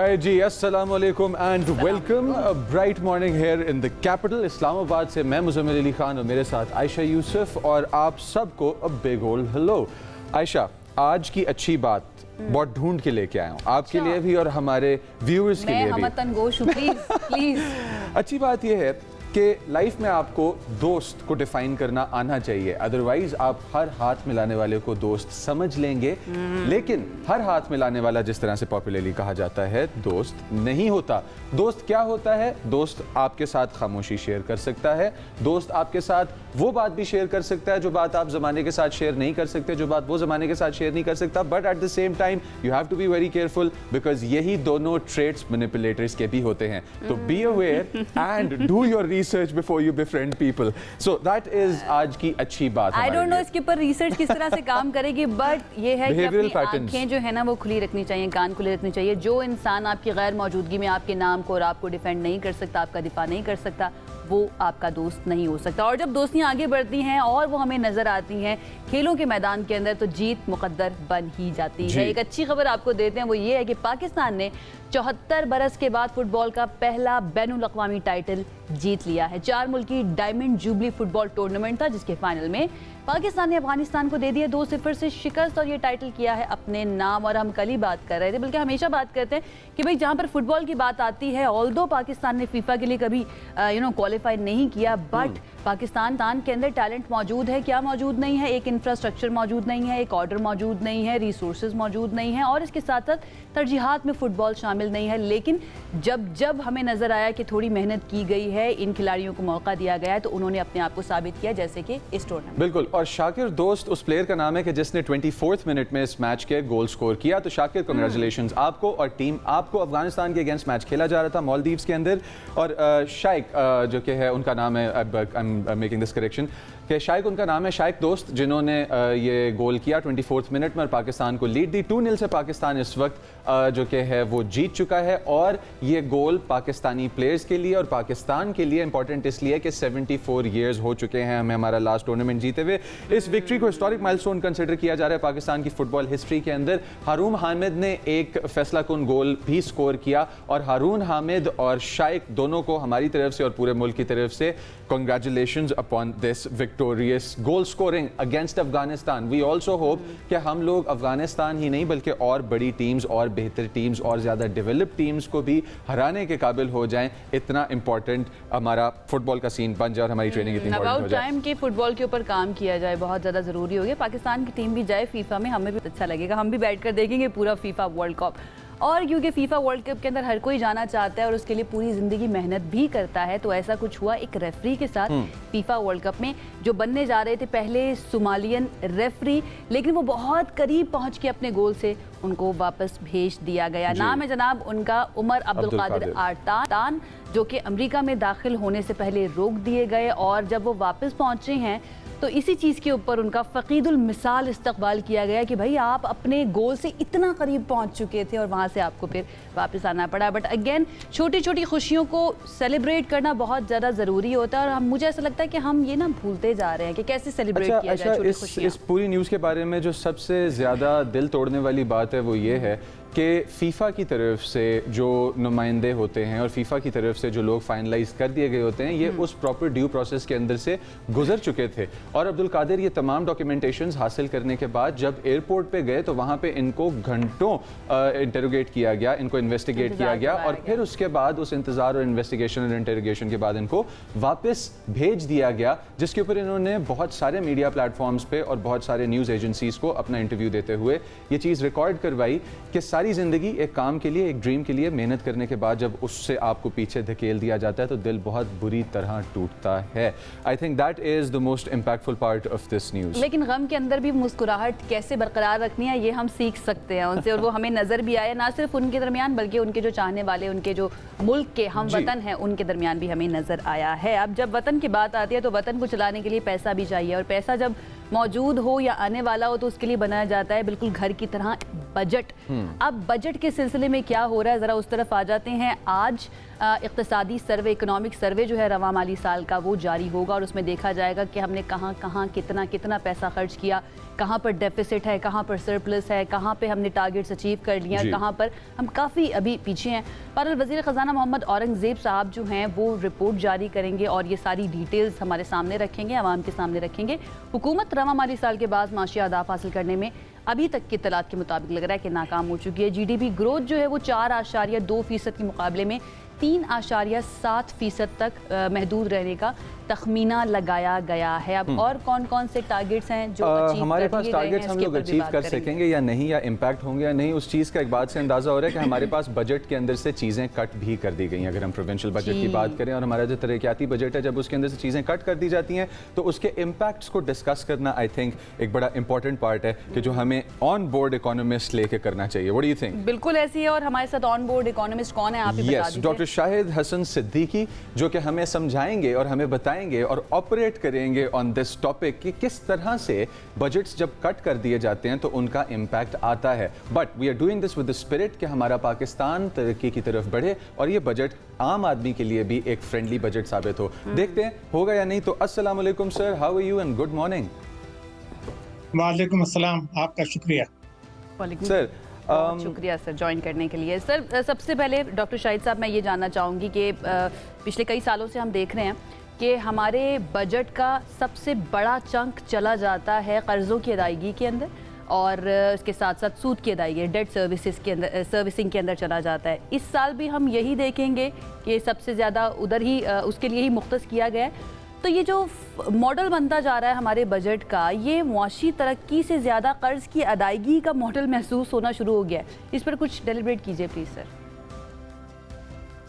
Right जी, अस्सलाम वालेकुम and welcome. Bright morning here in the capital Islamabad से मैं मुज़म्मिल अली खान और मेरे साथ आयशा यूसुफ और आप सबको a big old hello. Ayesha, आज की अच्छी बात बहुत ढूंढ के लेके आया हूँ आपके लिए भी और हमारे व्यूअर्स के लिए भी। प्लीज अच्छी बात यह है कि लाइफ में आपको दोस्त को डिफाइन करना आना चाहिए, अदरवाइज आप हर हाथ मिलाने वाले को दोस्त समझ लेंगे। लेकिन हर हाथ मिलाने वाला, जिस तरह से पॉपुलरली कहा जाता है, दोस्त नहीं होता। दोस्त क्या होता है? दोस्त आपके साथ खामोशी शेयर कर सकता है, दोस्त आपके साथ वो बात भी शेयर कर सकता है जो बात आप जमाने के साथ शेयर नहीं कर सकते, जो बात वो जमाने के साथ शेयर नहीं कर सकता। But at the same time you have to be very careful, because यही दोनों ट्रेड्स मैनिपुलेटर्स के भी होते हैं। तो be aware and do your research before you befriend people. So that is आज की अच्छी बात। आई डोंट नो इसके ऊपर रिसर्च किस तरह से काम करेगी, बट ये है कि अपनी आंखें जो है ना वो खुली रखनी चाहिए, कान खुले रखने चाहिए। जो इंसान आपकी गैर मौजूदगी में आपके नाम को और आपको डिफेंड नहीं कर सकता, आपका दिफा नहीं कर सकता, वो आपका दोस्त नहीं हो सकता। और जब दोस्तियां आगे बढ़ती हैं और वो हमें नजर आती हैं खेलों के मैदान के अंदर, तो जीत मुकद्दर बन ही जाती है। एक अच्छी खबर आपको देते हैं, वो ये है कि पाकिस्तान ने 74 बरस के बाद फुटबॉल का पहला बैनुल अक़वामी टाइटल जीत लिया है। 4 मुल्की डायमंड जुबली फुटबॉल टूर्नामेंट था, जिसके फाइनल में पाकिस्तान ने अफगानिस्तान को दे दिया 2-0 से शिकस्त और ये टाइटल किया है अपने नाम। और हम कल ही बात कर रहे थे, बल्कि हमेशा बात करते हैं कि भाई जहाँ पर फुटबॉल की बात आती है, ऑल्दो पाकिस्तान ने फीफा के लिए कभी क्वालिफाई नहीं किया, बट पाकिस्तान के अंदर टैलेंट मौजूद है। क्या मौजूद नहीं है? एक इंफ्रास्ट्रक्चर मौजूद नहीं है, एक ऑर्डर मौजूद नहीं है, रिसोर्सेज मौजूद नहीं है, और इसके साथ साथ तरजीहात में फुटबॉल शामिल नहीं है। लेकिन जब हमें नजर आया कि थोड़ी मेहनत की गई है, इन खिलाड़ियों को मौका दिया गया है, तो उन्होंने अपने आप को साबित किया, जैसे कि इस टूर्नामेंट। बिल्कुल। और शाकिर दोस्त उस प्लेयर का नाम है कि जिसने 24th मिनट में इस मैच के गोल स्कोर किया। तो शाकिर, कांग्रेचुलेशंस आपको और टीम आपको। अफगानिस्तान के अगेंस्ट मैच खेला जा रहा था मालदीव्स के अंदर, और शाइक जो कि है उनका नाम है, I am making this correction, कि शाइक उनका नाम है, शाइक दोस्त, जिन्होंने ये गोल किया 24th मिनट में और पाकिस्तान को लीड दी। 2-0 से पाकिस्तान इस वक्त जो कि है वो जीत चुका है। और ये गोल पाकिस्तानी प्लेयर्स के लिए और पाकिस्तान के लिए इंपॉर्टेंट इसलिए कि 74 ईयर्स हो चुके हैं हमें हमारा लास्ट टूर्नामेंट जीते हुए। इस विक्ट्री को हिस्टोरिक माइलस्टोन कंसिडर किया जा रहा है पाकिस्तान की फुटबॉल हिस्ट्री के अंदर। हारून हामिद ने एक फैसला कुन गोल भी स्कोर किया, और हारून हामिद और शाइक दोनों को हमारी तरफ से और पूरे मुल्क की तरफ से congratulations upon this victorious goal scoring against Afghanistan. We also hope कि हम लोग अफगानिस्तान ही नहीं बल्कि और बड़ी टीम्स और बेहतर टीम्स और ज़्यादा डेवलप टीम्स को भी हराने के काबिल हो जाएं। इतना इंपॉर्टेंट हमारा फुटबॉल का सीन बन जाए और हमारी ट्रेनिंग इतनी इंपॉर्टेंट हो जाए। टाइम के फुटबॉल के ऊपर काम किया जाए, बहुत ज़्यादा ज़रूरी हो गया। पाकिस्तान की टीम भी जाए फीफा में, हमें भी अच्छा लगेगा, हम भी बैठ कर देखेंगे पूरा फीफा वर्ल्ड कप। और क्योंकि फीफा वर्ल्ड कप के अंदर हर कोई जाना चाहता है और उसके लिए पूरी ज़िंदगी मेहनत भी करता है, तो ऐसा कुछ हुआ एक रेफरी के साथ फीफा वर्ल्ड कप में। जो बनने जा रहे थे पहले सोमालियन रेफरी, लेकिन वो बहुत करीब पहुंच के अपने गोल से उनको वापस भेज दिया गया। नाम है जनाब उनका उमर अब्दुल कादिर आर्तान, जो कि अमेरिका में दाखिल होने से पहले रोक दिए गए, और जब वो वापस पहुंचे हैं तो इसी चीज़ के ऊपर उनका फ़कीदुल मिसाल इस्तकबाल किया गया कि भाई आप अपने गोल से इतना करीब पहुंच चुके थे और वहां से आपको फिर वापस आना पड़ा। बट अगेन छोटी छोटी खुशियों को सेलिब्रेट करना बहुत ज़्यादा ज़रूरी होता है, और मुझे ऐसा लगता है कि हम ये ना भूलते जा रहे हैं कि कैसे सेलिब्रेट किया जाए छोटी खुशियां। इस पूरी न्यूज़ के बारे में जो सबसे ज़्यादा दिल तोड़ने वाली बात है वो ये है कि फ़ीफ़ा की तरफ से जो नुमाइंदे होते हैं और फ़ीफ़ा की तरफ से जो लोग फाइनलाइज कर दिए गए होते हैं, ये उस प्रॉपर ड्यू प्रोसेस के अंदर से गुजर चुके थे। और अब्दुल कादिर ये तमाम डॉक्यूमेंटेशंस हासिल करने के बाद जब एयरपोर्ट पे गए तो वहाँ पे इनको घंटों इंटरोगेट किया गया, इनको इन्वेस्टिगेट किया गया, और फिर उसके बाद उस इंतज़ार और इन्वेस्टिगेशन और इंटरोगेशन के बाद इनको वापस भेज दिया गया, जिसके ऊपर इन्होंने बहुत सारे मीडिया प्लेटफॉर्म्स पे और बहुत सारे न्यूज़ एजेंसीज़ को अपना इंटरव्यू देते हुए ये चीज़ रिकॉर्ड करवाई कि सारी ज़िंदगी एक काम के लिए, एक ड्रीम के लिए मेहनत करने के बाद जब उससे आपको पीछे धकेल दिया जाता है तो दिल बहुत बुरी तरह टूटता है। I think that is the most impactful part of this news. लेकिन गम के अंदर भी मुस्कुराहट कैसे बरकरार रखनी है, ये हम सीख सकते हैं उनसे, और वो हमें नज़र भी आया, ना सिर्फ उनके दरमियान बल्कि उनके जो चाहने वाले, उनके जो मुल्क के हम वतन हैं, उनके दरमियान भी हमें नज़र आया है। अब जब वतन की बात आती है तो वतन को चलाने के लिए पैसा भी चाहिए, और पैसा जब मौजूद हो या आने वाला हो तो उसके लिए बनाया जाता है बिल्कुल घर की तरह बजट। अब बजट के सिलसिले में क्या हो रहा है, ज़रा उस तरफ आ जाते हैं। आज इक़्तिसादी सर्वे, इकोनॉमिक सर्वे जो है रवा माली साल का वो जारी होगा और उसमें देखा जाएगा कि हमने कहाँ कहाँ कितना कितना पैसा खर्च किया, कहाँ पर डेफिसिट है, कहाँ पर सरप्लस है, कहाँ पे हमने टारगेट्स अचीव कर लिया, कहाँ पर हम काफ़ी अभी पीछे हैं। पर वज़ीर ख़ज़ाना मोहम्मद औरंगज़ेब साहब जो हैं वो रिपोर्ट जारी करेंगे और ये सारी डिटेल्स हमारे सामने रखेंगे, आवाम के सामने रखेंगे। हुकूमत रवा माली साल के बाद माशी अहदाफ हासिल करने में अभी तक की इत्तलात के मुताबिक लग रहा है कि नाकाम हो चुकी है। GDP ग्रोथ जो है वो 4.2% के मुकाबले में 3.7% तक महदूद रहने का तखमीना लगाया गया है। अब और कौन कौन से टारगेट्स हैं जो हमारे पास टारगेट्स हम लोग अचीव कर सकेंगे या नहीं, या इम्पैक्ट होंगे या नहीं, उस चीज़ का एक बात से अंदाज़ा हो रहा है कि हमारे पास बजट के अंदर से चीज़ें कट भी कर दी गई हैं। अगर हम प्रोविंशियल बजट की बात करें और हमारा जो तरक्याती बजट है, जब उसके अंदर से चीज़ें कट कर दी जाती हैं तो उसके इम्पैक्ट्स को डिस्कस करना आई थिंक एक बड़ा इंपॉर्टेंट पार्ट है कि जो हमें ऑन बोर्ड इकोनॉमिस्ट लेके करना चाहिए। What do you think? बिल्कुल ऐसी है। और हमारे साथ ऑन बोर्ड इकोनॉमिस्ट कौन है, आप ही बता दीजिए। डॉक्टर शाहिद हसन सिद्दीकी, जो कि हमें समझाएंगे और हमें बताएंगे और ऑपरेट करेंगे ऑन दिस टॉपिक कि किस तरह से बजट्स जब कट कर दिए जाते हैं तो उनका इम्पैक्ट आता है। But we are doing this with the spirit कि हमारा पाकिस्तान तरक्की की तरफ बढ़े और ये बजट आम आदमी के लिए भी एक फ्रेंडली बजट साबित हो। देखते हैं होगा या नहीं। तो अस्सलाम वालेकुम sir, how are you and good morning. वालेकुम अस्सलाम, आपका शुक्रिया सर। बहुत शुक्रिया सर ज्वाइन करने के लिए। सर सबसे पहले डॉक्टर शाहिद साहब, मैं ये जानना चाहूँगी कि पिछले कई सालों से हम देख रहे हैं कि हमारे बजट का सबसे बड़ा चंक चला जाता है कर्ज़ों की अदायगी के अंदर और इसके साथ साथ सूद की अदायगी, डेट सर्विसेज के अंदर, सर्विसिंग के अंदर चला जाता है। इस साल भी हम यही देखेंगे कि सबसे ज़्यादा उधर ही उसके लिए ही मुख्तस किया गया है। तो ये जो मॉडल बनता जा रहा है हमारे बजट का, ये मुआशी तरक्की से ज़्यादा कर्ज़ की अदायगी का मॉडल महसूस होना शुरू हो गया है। इस पर कुछ डेलिब्रेट कीजिए प्लीज़ सर।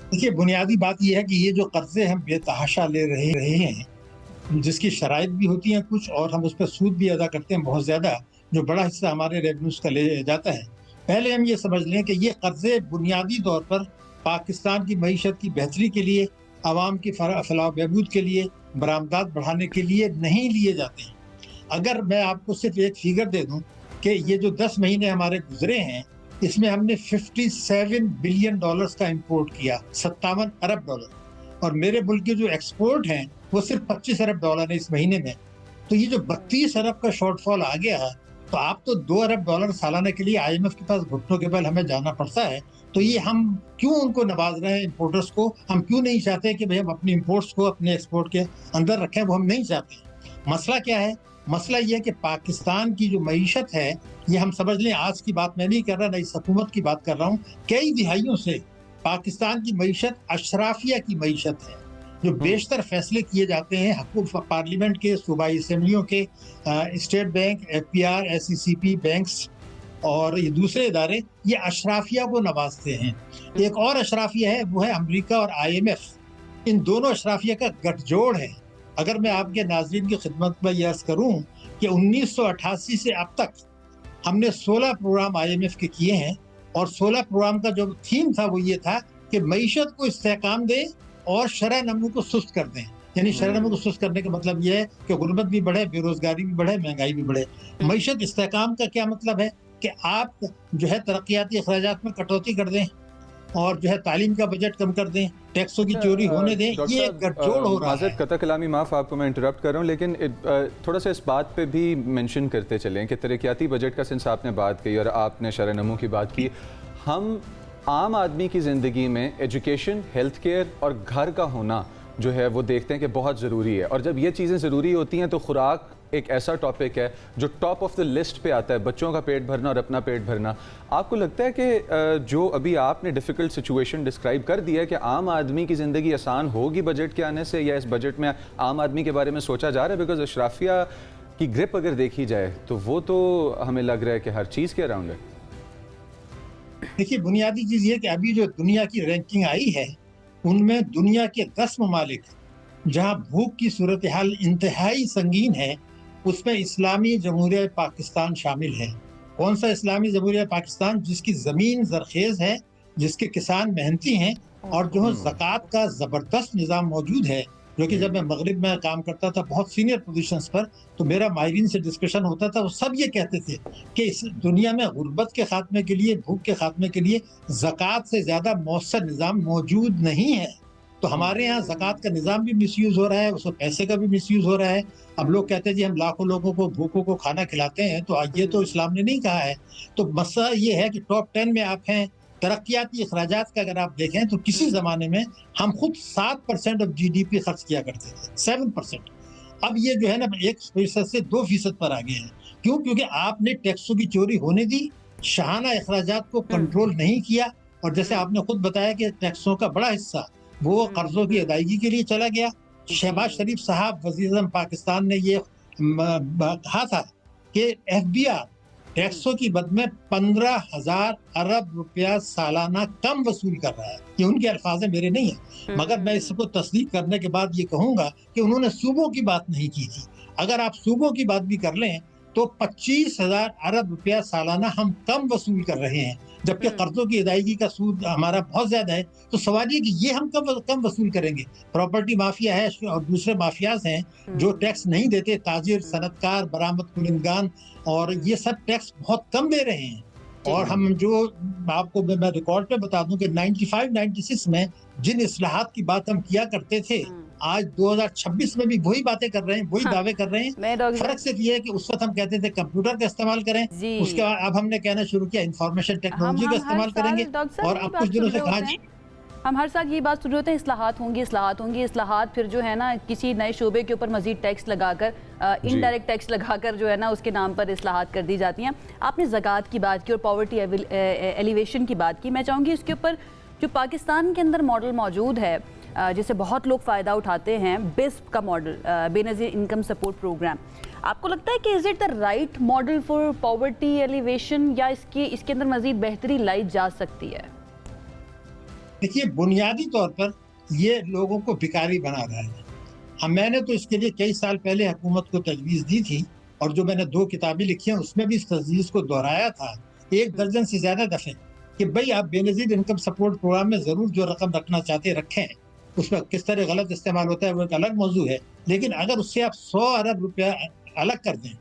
देखिए, बुनियादी बात यह है कि ये जो कर्जे हम बेतहाशा ले रहे हैं, जिसकी शराइत भी होती हैं कुछ, और हम उस पर सूद भी अदा करते हैं बहुत ज़्यादा, जो बड़ा हिस्सा हमारे रेवेन्यूज का ले जाता है। पहले हम ये समझ लें कि ये कर्जे बुनियादी तौर पर पाकिस्तान की मईशत की बेहतरी के लिए, आवाम की फलाह बहबूद के लिए, बरामदात बढ़ाने के लिए नहीं लिए जाते हैं। अगर मैं आपको सिर्फ एक फिगर दे दूं कि ये जो 10 महीने हमारे गुजरे हैं, इसमें हमने $57 बिलियन का इंपोर्ट किया, $57 अरब, और मेरे मुल्क के जो एक्सपोर्ट हैं वो सिर्फ $25 अरब है इस महीने में। तो ये जो 32 अरब का शॉर्टफॉल आ गया है, तो आप तो $2 अरब सालाना के लिए IMF के पास घुटनों के बल हमें जाना पड़ता है। तो ये हम क्यों उनको नवाज रहे हैं, इंपोर्टर्स को? हम क्यों नहीं चाहते कि भाई हम अपने इंपोर्ट्स को अपने एक्सपोर्ट के अंदर रखें? वो हम नहीं चाहते। मसला क्या है? मसला ये है कि पाकिस्तान की जो मईशत है, ये हम समझ लें, आज की बात मैं नहीं कर रहा, नई हुकूमत की बात कर रहा हूँ। कई दिहाइयों से पाकिस्तान की मईशत अशराफिया की मईशत है, जो बेशतर फैसले किए जाते हैं पार्लियामेंट के, सूबाई असम्बलियों के, state bank, FPR, SECP banks और ये दूसरे इदारे, ये अशराफिया को नवाजते हैं। एक और अशराफिया है, वो है अमेरिका और IMF। इन दोनों अशराफिया का गठजोड़ है। अगर मैं आपके नाज़रीन की खिदमत में ये अर्ज़ करूं कि 1988 से अब तक हमने 16 प्रोग्राम IMF के किए हैं, और 16 प्रोग्राम का जो थीम था वो ये था कि मईशत को इस्तेहकाम दें और शरह नमू को सुस्त कर दें। यानी शरह नमू को सुस्त करने का मतलब ये है कि गुर्बत भी बढ़े, बेरोजगारी भी बढ़े, महंगाई भी बढ़े। मईशत इस्तेहकाम का क्या मतलब है कि आप जो है तरक्याती अखराजात में कटौती कर दें और जो है तालीम का बजट कम कर दें, टैक्सों की चोरी होने दें। ये एक गठजोड़ हो रहा है। कता कलामी माफ़, आपको मैं इंटरप्ट कर रहा हूँ, लेकिन थोड़ा सा इस बात पे भी मेंशन करते चलें कि तरक्याती बजट का, सिंस आपने बात की और आपने शरह नमू की बात की, हम आम आदमी की ज़िंदगी में एजुकेशन, हेल्थ केयर और घर का होना जो है वो देखते हैं कि बहुत ज़रूरी है। और जब ये चीज़ें ज़रूरी होती हैं तो खुराक एक ऐसा टॉपिक है जो टॉप ऑफ द लिस्ट पे आता है, बच्चों का पेट भरना और अपना पेट भरना। आपको लगता है कि जो अभी आपने डिफ़िकल्ट सिचुएशन डिस्क्राइब कर दिया है कि आम आदमी की ज़िंदगी आसान होगी बजट के आने से, या इस बजट में आम आदमी के बारे में सोचा जा रहा है? बिकॉज अशराफिया की ग्रिप अगर देखी जाए तो वो तो हमें लग रहा है कि हर चीज़ के अराउंड है। देखिए, बुनियादी चीज़ ये कि अभी जो दुनिया की रैंकिंग आई है, उनमें दुनिया के 10 ममालिक जहाँ भूख की सूरत हाल इंतहाई संगीन है, उसमें इस्लामी जमहूरिया पाकिस्तान शामिल है। कौन सा इस्लामी जमहूरिया पाकिस्तान? जिसकी ज़मीन ज़रखेज़ है, जिसके किसान मेहनती हैं, और जो ज़कात का ज़बरदस्त निज़ाम मौजूद है, जो कि जब मैं मगरिब में काम करता था बहुत सीनियर पोजीशंस पर, तो मेरा माहिरीन से डिस्कशन होता था, वो सब ये कहते थे कि इस दुनिया में गुर्बत के खात्मे के लिए, भूख के खात्मे के लिए ज़कात से ज़्यादा मौसर निज़ाम मौजूद नहीं है। तो हमारे यहाँ ज़कात का निज़ाम भी मिसयूज़ हो रहा है, उसमें पैसे का भी मिसयूज़ हो रहा है। अब लोग कहते हैं जी हम लाखों लोगों को, भूखों को खाना खिलाते हैं, तो ये तो इस्लाम ने नहीं कहा है। तो मसला ये है कि टॉप 10 में आप हैं। तरक्याती अखराजात का अगर आप देखें तो किसी ज़माने में हम खुद 7% ऑफ जीडीपी खर्च किया करते थे, 7%। अब ये जो है ना 1% से 2% पर आ गए हैं। क्यों? क्योंकि आपने टैक्सों की चोरी होने दी, शाहाना अखराजात को कंट्रोल नहीं किया, और जैसे आपने खुद बताया कि टैक्सों का बड़ा हिस्सा वो कर्जों की अदायगी के लिए चला गया। शहबाज शरीफ साहब वज़ीर-ए-आज़म पाकिस्तान ने ये कहा था कि एफबीआर टैक्सों की बद में 15,000 अरब रुपया सालाना कम वसूल कर रहा है। ये उनके अल्फाज है, मेरे नहीं है। मगर मैं इसको तस्दीक करने के बाद ये कहूंगा कि उन्होंने सूबों की बात नहीं की थी। अगर आप सूबों की बात भी कर लें तो 25,000 अरब रुपया सालाना हम कम वसूल कर रहे हैं, जबकि कर्जों की अदायगी का सूद हमारा बहुत ज्यादा है। तो सवाल ये कि ये हम कम वसूल करेंगे। प्रॉपर्टी माफिया है और दूसरे माफियाज हैं जो टैक्स नहीं देते, ताजिर, सनतकार, बरामद कुनिंदगान, और ये सब टैक्स बहुत कम दे रहे हैं। और हम जो आपको मैं रिकॉर्ड पे बता दूं कि 95-96 में जिन इस्लाहात की बात हम किया करते थे, आज 2026 में भी वही बातें कर रहे हैं, वही दावे कर रहे हैं। फर्क सिर्फ ये है कि उस वक्त हम कहते थे कंप्यूटर का इस्तेमाल करें, उसके बाद अब हमने कहना शुरू किया इंफॉर्मेशन टेक्नोलॉजी का इस्तेमाल करेंगे। और अब कुछ दिनों से कहा हम हर साल ये बात सुन रहे होते हैं, इस्लाहात होंगी, इस्लाहात होंगी, इस्लाहात, फिर जो है ना किसी नए शोबे के ऊपर मजीद टैक्स लगाकर, इनडायरेक्ट टैक्स लगाकर जो है ना उसके नाम पर इस्लाहात कर दी जाती हैं। आपने ज़कात की बात की और पॉवर्टी एलिवेशन की बात की। मैं चाहूँगी इसके ऊपर जो पाकिस्तान के अंदर मॉडल मौजूद है जिससे बहुत लोग फ़ायदा उठाते हैं, बिस्प का model, Benazir income support program, आपको लगता है कि is it the right model for poverty alleviation, या इसके अंदर मजीद बेहतरी लाई जा सकती है? देखिए, बुनियादी तौर पर ये लोगों को भिखारी बना रहा है। मैंने तो इसके लिए कई साल पहले हुकूमत को तजवीज़ दी थी, और जो मैंने 2 किताबें लिखी हैं उसमें भी इस तजवीज़ को दोहराया था 1 दर्जन से ज़्यादा दफ़े, कि भाई आप बेनज़ीर इनकम सपोर्ट प्रोग्राम में ज़रूर जो रकम रखना चाहते रखें, उसमें किस तरह गलत इस्तेमाल होता है वो एक अलग मौजू है। लेकिन अगर उससे आप 100 अरब रुपया अलग कर दें,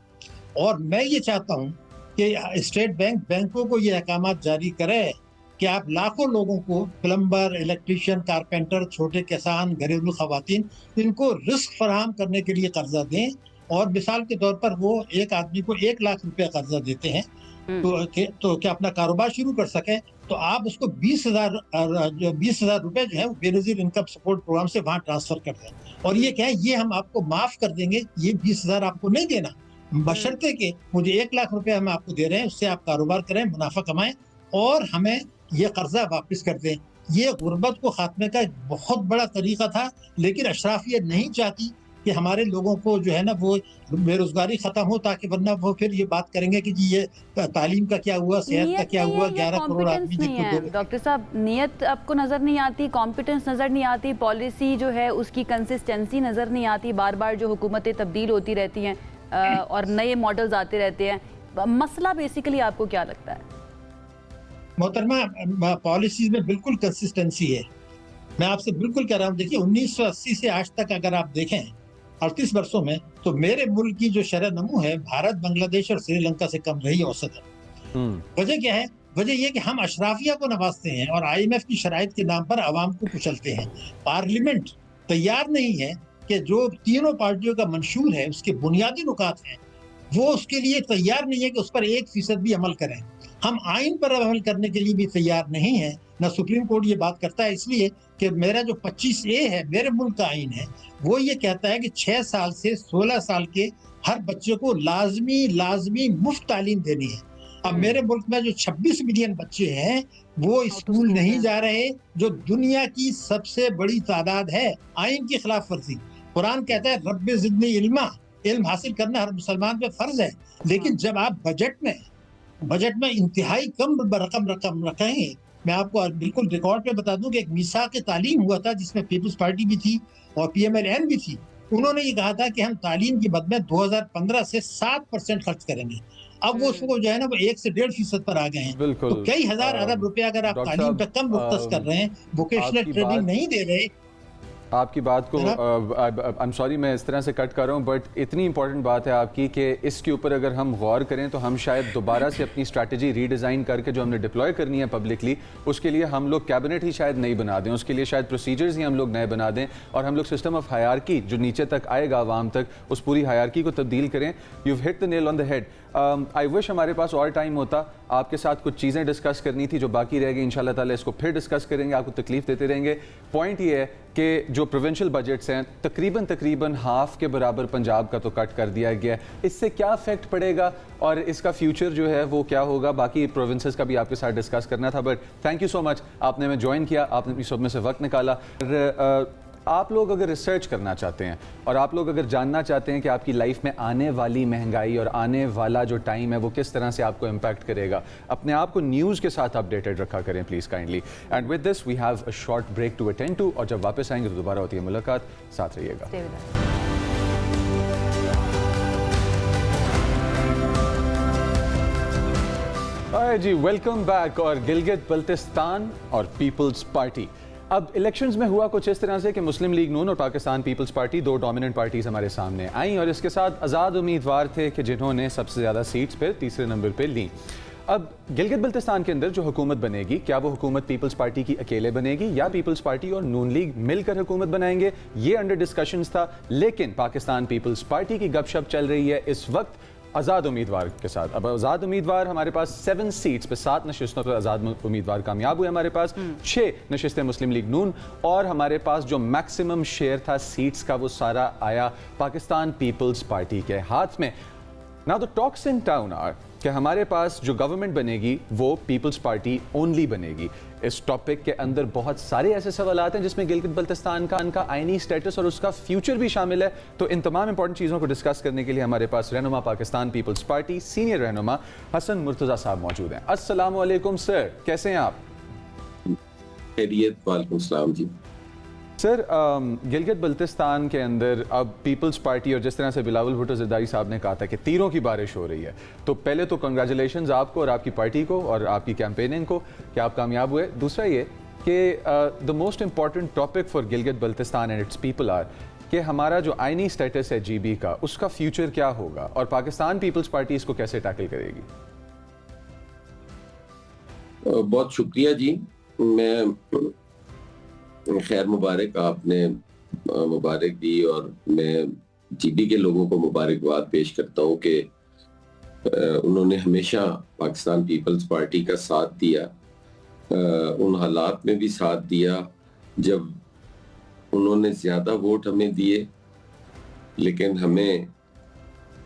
और मैं ये चाहता हूँ कि स्टेट बैंकों को ये अहकामात जारी करे कि आप लाखों लोगों को, प्लम्बर, इलेक्ट्रीशियन, कारपेंटर, छोटे किसान, घरेलू खवातीन, इनको रिस्क फराहम करने के लिए कर्जा दें। और मिसाल के तौर पर वो एक आदमी को 1 लाख रुपया कर्जा देते हैं तो क्या अपना कारोबार शुरू कर सके, तो आप उसको 20,000 रुपए जो है वो बेनज़ीर इनकम सपोर्ट प्रोग्राम से वहाँ ट्रांसफर कर दें, और ये क्या है, ये हम आपको माफ कर देंगे, ये 20,000 आपको नहीं देना, बशर्ते कि मुझे 1 लाख रुपए हम आपको दे रहे हैं, उससे आप कारोबार करें, मुनाफा कमाएं और हमें ये कर्जा वापस कर दें। ये गुर्बत को खात्मे का एक बहुत बड़ा तरीका था, लेकिन अशराफियत नहीं चाहती कि हमारे लोगों को जो है ना वो बेरोजगारी खत्म हो, ताकि वरना वो फिर ये बात करेंगे कि जी ये तालीम का क्या हुआ, सेहत का क्या हुआ, 11 करोड़ आदमी जिनको। डॉक्टर साहब, नियत आपको नजर नहीं आती, कॉम्पिटेंस नजर नहीं आती, पॉलिसी जो है उसकी कंसिस्टेंसी नजर नहीं आती, बार बार जो हुकूमतें तब्दील होती रहती हैं और नए मॉडल्स आते रहते हैं। मसला बेसिकली आपको क्या लगता है? मोहतरमा, पॉलिसीज में बिल्कुल कंसिस्टेंसी है। मैं आपसे बिल्कुल कह रहा हूँ, देखिए 1980 से आज तक अगर आप देखें 38 वर्षों में, तो मेरे मुल्क की जो शरह नमू है भारत, बांग्लादेश और श्रीलंका से कम रही औसतन। वजह क्या है? वजह यह कि हम अशराफिया को नवाजते हैं और IMF की शराइत के नाम पर आवाम को कुचलते हैं। पार्लियामेंट तैयार नहीं है कि जो तीनों पार्टियों का मंशूर है, उसके बुनियादी नुकात हैं, वो उसके लिए तैयार नहीं है कि उस पर 1% भी अमल करें। हम आइन पर अमल करने के लिए भी तैयार नहीं है, ना सुप्रीम कोर्ट ये बात करता है, इसलिए कि मेरा जो 25A है, मेरे मुल्क का आइन है, वो ये कहता है कि 6 साल से 16 साल के हर बच्चे को लाजमी मुफ्त तालीम देनी है। अब मेरे मुल्क में जो 26 मिलियन बच्चे हैं वो स्कूल नहीं जा रहे, जो दुनिया की सबसे बड़ी तादाद है। आइन की खिलाफ वर्जी। कुरान कहता है रब्बे ज़िदनी इल्मा, इल्म हासिल करना हर मुसलमान पे फर्ज है। लेकिन जब आप बजट में इंतहाई कम रकम रखेंगे, मैं आपको बिल्कुल रिकॉर्ड पे बता दूं कि एक मीसाक तालीम हुआ था जिसमें पीपल्स पार्टी भी थी और PMLN भी थी। उन्होंने ये कहा था कि हम तालीम की मद में 2015 से 7% खर्च करेंगे। अब वो उसको जो है ना वो 1 से 1.5% पर आ गए हैं। तो कई हजार अरब रुपए अगर आप तालीम पे कम मुख्तस कर रहे हैं, वोकेशनल ट्रेनिंग नहीं दे रहे, आपकी बात को आई एम सॉरी मैं इस तरह से कट कर रहा हूँ, बट इतनी इंपॉर्टेंट बात है आपकी कि इसके ऊपर अगर हम गौर करें तो हम शायद दोबारा से अपनी स्ट्रैटेजी रीडिज़ाइन करके जो हमने डिप्लॉय करनी है पब्लिकली, उसके लिए हम लोग कैबिनेट ही शायद नहीं बना दें, उसके लिए शायद प्रोसीजर्स ही हम लोग नए बना दें और हम लोग सिस्टम ऑफ हायरार्की जो नीचे तक आएगा आवाम तक, उस पूरी हायरार्की को तब्दील करें। You hit the nail on the head. I wish हमारे पास और टाइम होता, आपके साथ कुछ चीज़ें डिस्कस करनी थी जो बाकी रह गई, इंशाल्लाह ताला इसको फिर डिस्कस करेंगे, आपको तकलीफ देते रहेंगे। पॉइंट ये है कि जो प्रोविंशियल बजट्स हैं तकरीबन हाफ के बराबर पंजाब का तो कट कर दिया गया है, इससे क्या इफेक्ट पड़ेगा और इसका फ्यूचर जो है वो क्या होगा, बाकी प्रोविंसेस का भी आपके साथ डिस्कस करना था। But thank you so much, आपने हमें ज्वाइन किया, आपने अपनी सब में से वक्त निकाला। आप लोग अगर रिसर्च करना चाहते हैं और आप लोग अगर जानना चाहते हैं कि आपकी लाइफ में आने वाली महंगाई और आने वाला जो टाइम है वो किस तरह से आपको इम्पैक्ट करेगा, अपने आप को न्यूज़ के साथ अपडेटेड रखा करें please kindly. And with this we have a short break to attend to, और जब वापस आएंगे तो दोबारा होती है मुलाकात, साथ रहिएगा। जी वेलकम बैक। और गिलगित बल्तिस्तान और पीपल्स पार्टी, अब इलेक्शंस में हुआ कुछ इस तरह से कि मुस्लिम लीग नून और पाकिस्तान पीपल्स पार्टी दो डोमिनेंट पार्टीज हमारे सामने आई और इसके साथ आज़ाद उम्मीदवार थे कि जिन्होंने सबसे ज़्यादा सीट्स पे तीसरे नंबर पे ली। अब गिलगित बल्तिस्तान के अंदर जो हुकूमत बनेगी, क्या वो हुकूमत पीपल्स पार्टी की अकेले बनेगी या पीपल्स पार्टी और नून लीग मिलकर हुकूमत बनाएंगे, ये अंडर डिस्कशंस था। लेकिन पाकिस्तान पीपल्स पार्टी की गपशप चल रही है इस वक्त आज़ाद उम्मीदवार के साथ। अब आज़ाद उम्मीदवार हमारे पास 7 सीट्स पे 7 नशिस्तों पर आज़ाद उम्मीदवार कामयाब हुए, हमारे पास 6 नशिस्तें मुस्लिम लीग नून, और हमारे पास जो मैक्सिमम शेयर था सीट्स का वो सारा आया पाकिस्तान पीपल्स पार्टी के हाथ में। Now the talks in town are कि हमारे पास जो गवर्नमेंट बनेगी वो पीपल्स पार्टी ओनली बनेगी। इस टॉपिक के अंदर बहुत सारे ऐसे सवाल आते हैं जिसमें गिलगित बल्तिस्तान का उनका आईनी स्टेटस और उसका फ्यूचर भी शामिल है। तो इन तमाम इंपॉर्टेंट चीज़ों को डिस्कस करने के लिए हमारे पास रहनुमा पाकिस्तान पीपल्स पार्टी सीनियर रहनुमा हसन मुर्तज़ा साहब मौजूद हैं। अस्सलाम वालेकुम सर, कैसे हैं आप? खैरियत, वालेकुम सलाम जी। सर, गिलगित बल्तिस्तान के अंदर अब पीपल्स पार्टी और जिस तरह से बिलावल भुट्टो ज़रदारी साहब ने कहा था कि तीरों की बारिश हो रही है, तो पहले तो कंग्रेचुलेशंस आपको और आपकी पार्टी को और आपकी कैंपेनिंग को कि आप कामयाब हुए। दूसरा ये कि the most important topic for Gilgit Baltistan and its people are कि हमारा जो आइनी स्टेटस है GB का, उसका फ्यूचर क्या होगा और पाकिस्तान पीपल्स पार्टी इसको कैसे टैकल करेगी? बहुत शुक्रिया जी। मैं खैर मुबारक, आपने मुबारक दी और मैं GB के लोगों को मुबारकबाद पेश करता हूँ कि उन्होंने हमेशा पाकिस्तान पीपल्स पार्टी का साथ दिया, उन हालात में भी साथ दिया जब उन्होंने ज़्यादा वोट हमें दिए लेकिन हमें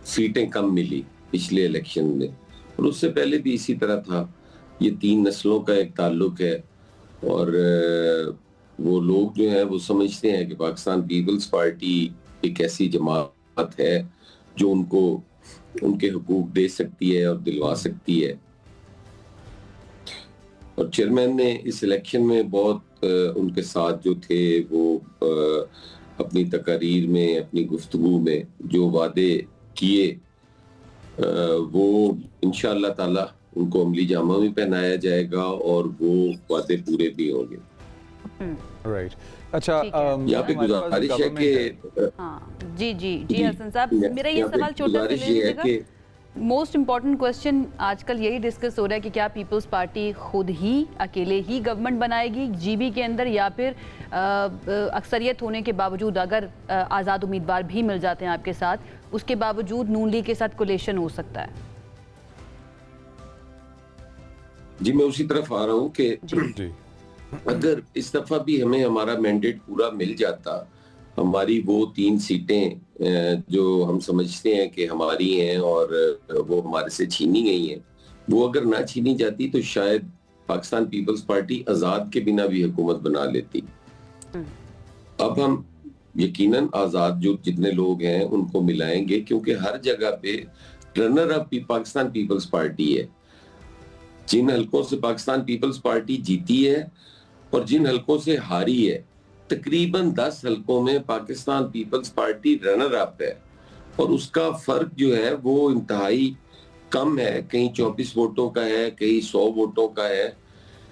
सीटें कम मिली पिछले इलेक्शन में, और उससे पहले भी इसी तरह था। ये 3 नस्लों का एक ताल्लुक है और वो लोग जो है वो समझते हैं कि पाकिस्तान पीपल्स पार्टी एक ऐसी जमात है जो उनको उनके हुकूक दे सकती है और दिलवा सकती है। और चेयरमैन ने इस इलेक्शन में बहुत उनके साथ जो थे वो अपनी तकारीर में, अपनी गुफ्तगू में जो वादे किए वो इंशाअल्लाह ताला उनको अमली जामा भी पहनाया जाएगा और वो वादे पूरे भी होंगे। राइट, अच्छा, यहाँ पे गुजारिश है कि जी हसन साहब, मेरा ये सवाल छोटा सा लीजिएगा। मोस्ट इम्पॉर्टेंट क्वेश्चन आजकल यही डिस्कस हो रहा है कि क्या पीपल्स पार्टी खुद ही अकेले ही गवर्नमेंट बनाएगी GB के अंदर, या फिर अक्सरियत होने के बावजूद अगर आज़ाद उम्मीदवार भी मिल जाते हैं आपके साथ, उसके बावजूद नून लीग के साथ कोलेशन हो सकता है? जी मैं उसी तरफ आ रहा हूँ कि अगर इस दफा भी हमें हमारा मैंडेट पूरा मिल जाता, हमारी वो 3 सीटें जो हम समझते हैं कि हमारी हैं और वो हमारे से छीनी गई हैं, वो अगर ना छीनी जाती तो शायद पाकिस्तान पीपल्स पार्टी आज़ाद के बिना भी हुकूमत बना लेती। अब हम यकीनन आज़ाद जो जितने लोग हैं उनको मिलाएंगे, क्योंकि हर जगह पे runner up Pakistan Peoples Party है। जिन हलकों से पाकिस्तान पीपल्स पार्टी जीती है और जिन हलकों से हारी है, तकरीबन 10 हलकों में Pakistan Peoples Party runner up है और उसका फर्क जो है वो इंतहाई कम है। कहीं 24 वोटों का है, कहीं 100 वोटों का है,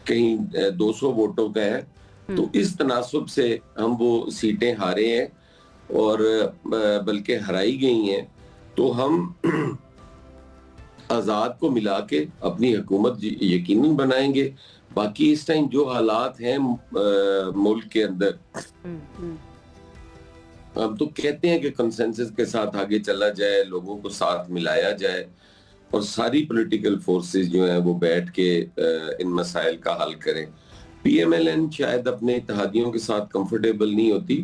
कहीं 200 वोटों का है, तो इस तनासुब से हम वो सीटें हारे हैं और बल्कि हराई गई हैं। तो हम आज़ाद को मिला के अपनी हुकूमत यकीनन बनाएंगे। बाकी इस टाइम जो हालात हैं मुल्क के अंदर, हम तो कहते हैं कि कंसेंसस के साथ आगे चला जाए, लोगों को साथ मिलाया जाए और सारी पॉलिटिकल फोर्सेस जो हैं वो बैठ के इन मसाइल का हल करें। पीएमएलएन शायद अपने इत्तेहादियों के साथ कंफर्टेबल नहीं होती।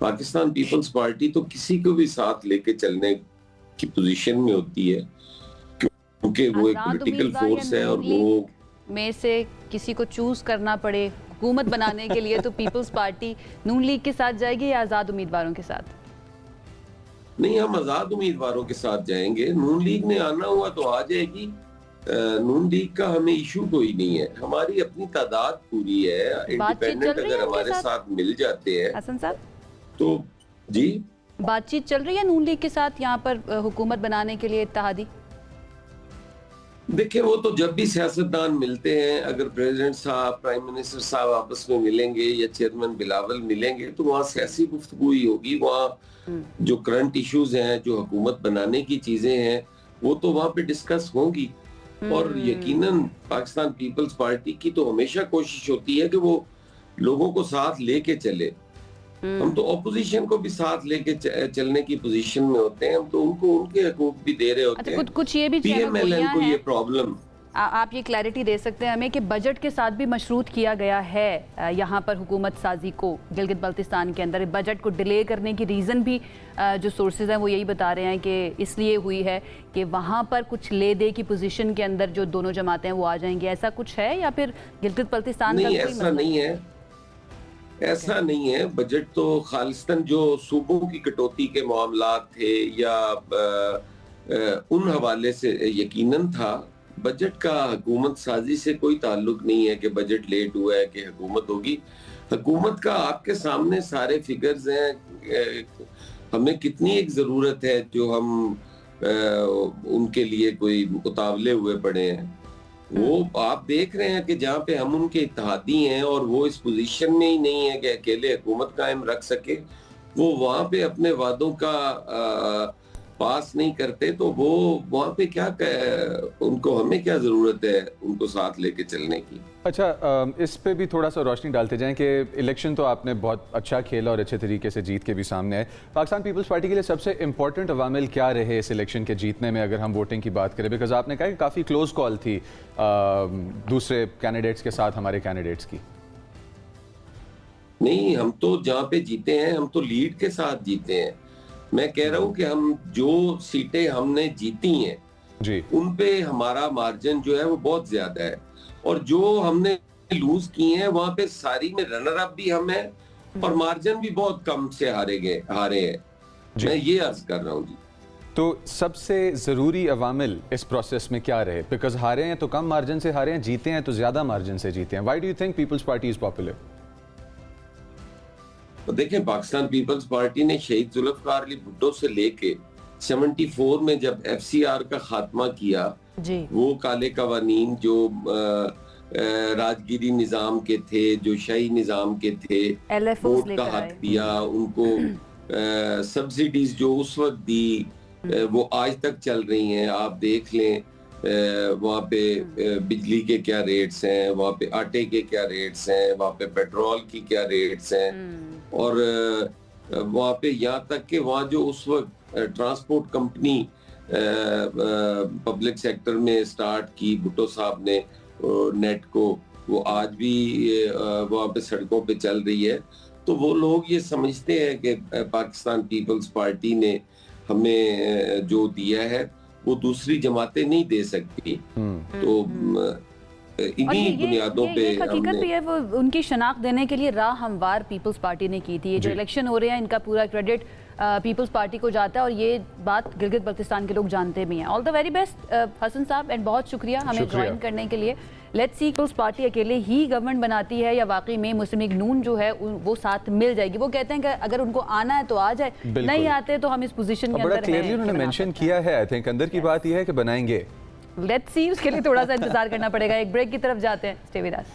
पाकिस्तान पीपल्स पार्टी तो किसी को भी साथ लेके चलने की पोजीशन में होती है, क्योंकि वो एक पॉलिटिकल फोर्स है और वो में से किसी को चूज करना पड़े हुकूमत बनाने के लिए तो पीपल्स पार्टी नून लीग के साथ जाएगी या आजाद उम्मीदवारों के साथ? नहीं, हम आजाद उम्मीदवारों के साथ जाएंगे। नून लीग ने आना हुआ तो आ जाएगी। नून लीग का हमें इशू कोई नहीं है, हमारी अपनी तादाद पूरी है। इंडिपेंडेंट अगर हमारे साथ मिल जाते हैं हसन साहब तो जी, बातचीत चल रही है नून लीग के साथ यहाँ पर हुकूमत बनाने के लिए इत्तेहादी? देखिए, वो तो जब भी सियासतदान मिलते हैं, अगर प्रेसिडेंट साहब, प्राइम मिनिस्टर साहब आपस में मिलेंगे या चेयरमैन बिलावल मिलेंगे तो वहाँ सियासी गुफ्तगू ही होगी। वहाँ जो करंट इश्यूज हैं, जो हुकूमत बनाने की चीजें हैं, वो तो वहाँ पे डिस्कस होंगी। और यकीनन पाकिस्तान पीपल्स पार्टी की तो हमेशा कोशिश होती है कि वो लोगों को साथ लेके चले। हम तो ऑपोजिशन को भी साथ लेके चलने की पोजीशन में होते हैं। हम तो उनको उनके हकूक भी दे रहे होते हैं। कुछ ये भी पीएमएलएन को ये प्रॉब्लम, आप ये क्लैरिटी दे सकते हैं हमें कि बजट के साथ भी मशरूत किया गया है यहाँ पर हुकूमत साजी को गिलगित बल्तिस्तान के अंदर? बजट को डिले करने की रीज़न भी जो सोर्सेज हैं वो यही बता रहे हैं कि इसलिए हुई है कि वहाँ पर कुछ ले दे की पोजीशन के अंदर जो दोनों जमातें हैं वो आ जाएंगी। ऐसा कुछ है या फिर गिलगित बल्तिस्तान का कोई ऐसा नहीं है? ऐसा नहीं है। बजट तो खालिस्तान जो सूबों की कटौती के मामलात थे या उन हवाले से यकीनन था। बजट का हुकूमत साजी से कोई ताल्लुक नहीं है कि बजट लेट हुआ है कि हुकूमत होगी। हुकूमत का आपके सामने सारे फिगर्स हैं। हमें कितनी एक जरूरत है जो हम उनके लिए कोई उतावले हुए पड़े हैं। वो आप देख रहे हैं कि जहाँ पे हम उनके इत्तेहादी हैं और वो इस पोजीशन में ही नहीं है कि अकेले हुकूमत कायम रख सके, वो वहाँ पे अपने वादों का पास नहीं करते, तो वो वहाँ पे क्या उनको, हमें क्या जरूरत है उनको साथ लेके चलने की। अच्छा, इस पे भी थोड़ा सा रोशनी डालते जाएं कि इलेक्शन तो आपने बहुत अच्छा खेला और अच्छे तरीके से जीत के भी सामने है। पाकिस्तान पीपल्स पार्टी के लिए सबसे इंपॉर्टेंट अवामिल क्या रहे इस इलेक्शन के जीतने में, अगर हम वोटिंग की बात करें? बिकॉज आपने कहा कि काफ़ी क्लोज कॉल थी दूसरे कैंडिडेट्स के साथ हमारे कैंडिडेट्स की। नहीं, हम तो जहाँ पे जीते हैं हम तो लीड के साथ जीते हैं। मैं कह रहा हूँ कि हम जो सीटें हमने जीती हैं जी, उन पे हमारा मार्जिन जो है वो बहुत ज्यादा है, और जो हमने लूज की हैं वहां पे सारी में रनर अप भी हम हैं और मार्जिन भी बहुत कम से हारे हैं। मैं ये अर्ज कर रहा हूँ जी। तो सबसे ज़रूरी अवामिल इस प्रोसेस में क्या रहे? बिकॉज हारे हैं तो कम मार्जिन से हारे हैं, जीते हैं तो ज़्यादा मार्जिन से जीते हैं। Why do you think Peoples Party is popular? तो देखें, पाकिस्तान पीपल्स पार्टी ने शहीद जुल्फकार अली भुट्टो से लेके 74 में जब एफसीआर का खात्मा किया जी, वो काले कवानीन जो राजगिरी निजाम के थे, जो शाही निजाम के थे, वोट का हक दिया उनको, सब्सिडीज जो उस वक्त दी वो आज तक चल रही हैं। आप देख लें वहाँ पे बिजली के क्या रेट्स हैं, वहाँ पे आटे के क्या रेट्स हैं, वहाँ पे पेट्रोल की क्या रेट्स हैं, और वहाँ पे यहाँ तक कि वहाँ जो उस वक्त ट्रांसपोर्ट कंपनी पब्लिक सेक्टर में स्टार्ट की भुट्टो साहब ने नेट को, वो आज भी वहाँ पे सड़कों पे चल रही है। तो वो लोग ये समझते हैं कि पाकिस्तान पीपल्स पार्टी ने हमें जो दिया है वो दूसरी जमातें नहीं दे सकती। तो इन्हीं बुनियादों पे हकीकत भी है, वो उनकी शनाख्त देने के लिए राह हमवार पीपल्स पार्टी ने की थी। ये जो इलेक्शन हो रहे हैं इनका पूरा क्रेडिट पीपल्स पार्टी को जाता है और ये बात गिलगित बल्तिस्तान के लोग जानते भी हैं। All the very best Hasan sahab, and बहुत शुक्रिया हमें ज्वाइन करने के लिए। लेट्स सी पीपल्स पार्टी अकेले ही गवर्नमेंट बनाती है या वाकई में मुस्लिम लीग नून जो है वो साथ मिल जाएगी। वो कहते हैं कि अगर उनको आना है तो आ जाए, नहीं आते तो हम इस पोजीशन के अंदर क्लियरली उन्होंने मेंशन किया है। आई थिंक अंदर की बात यह है कि बनाएंगे। लेट्स सी, उसके लिए थोड़ा सा इंतजार करना पड़ेगा। एक ब्रेक की तरफ जाते हैं, स्टे विद अस।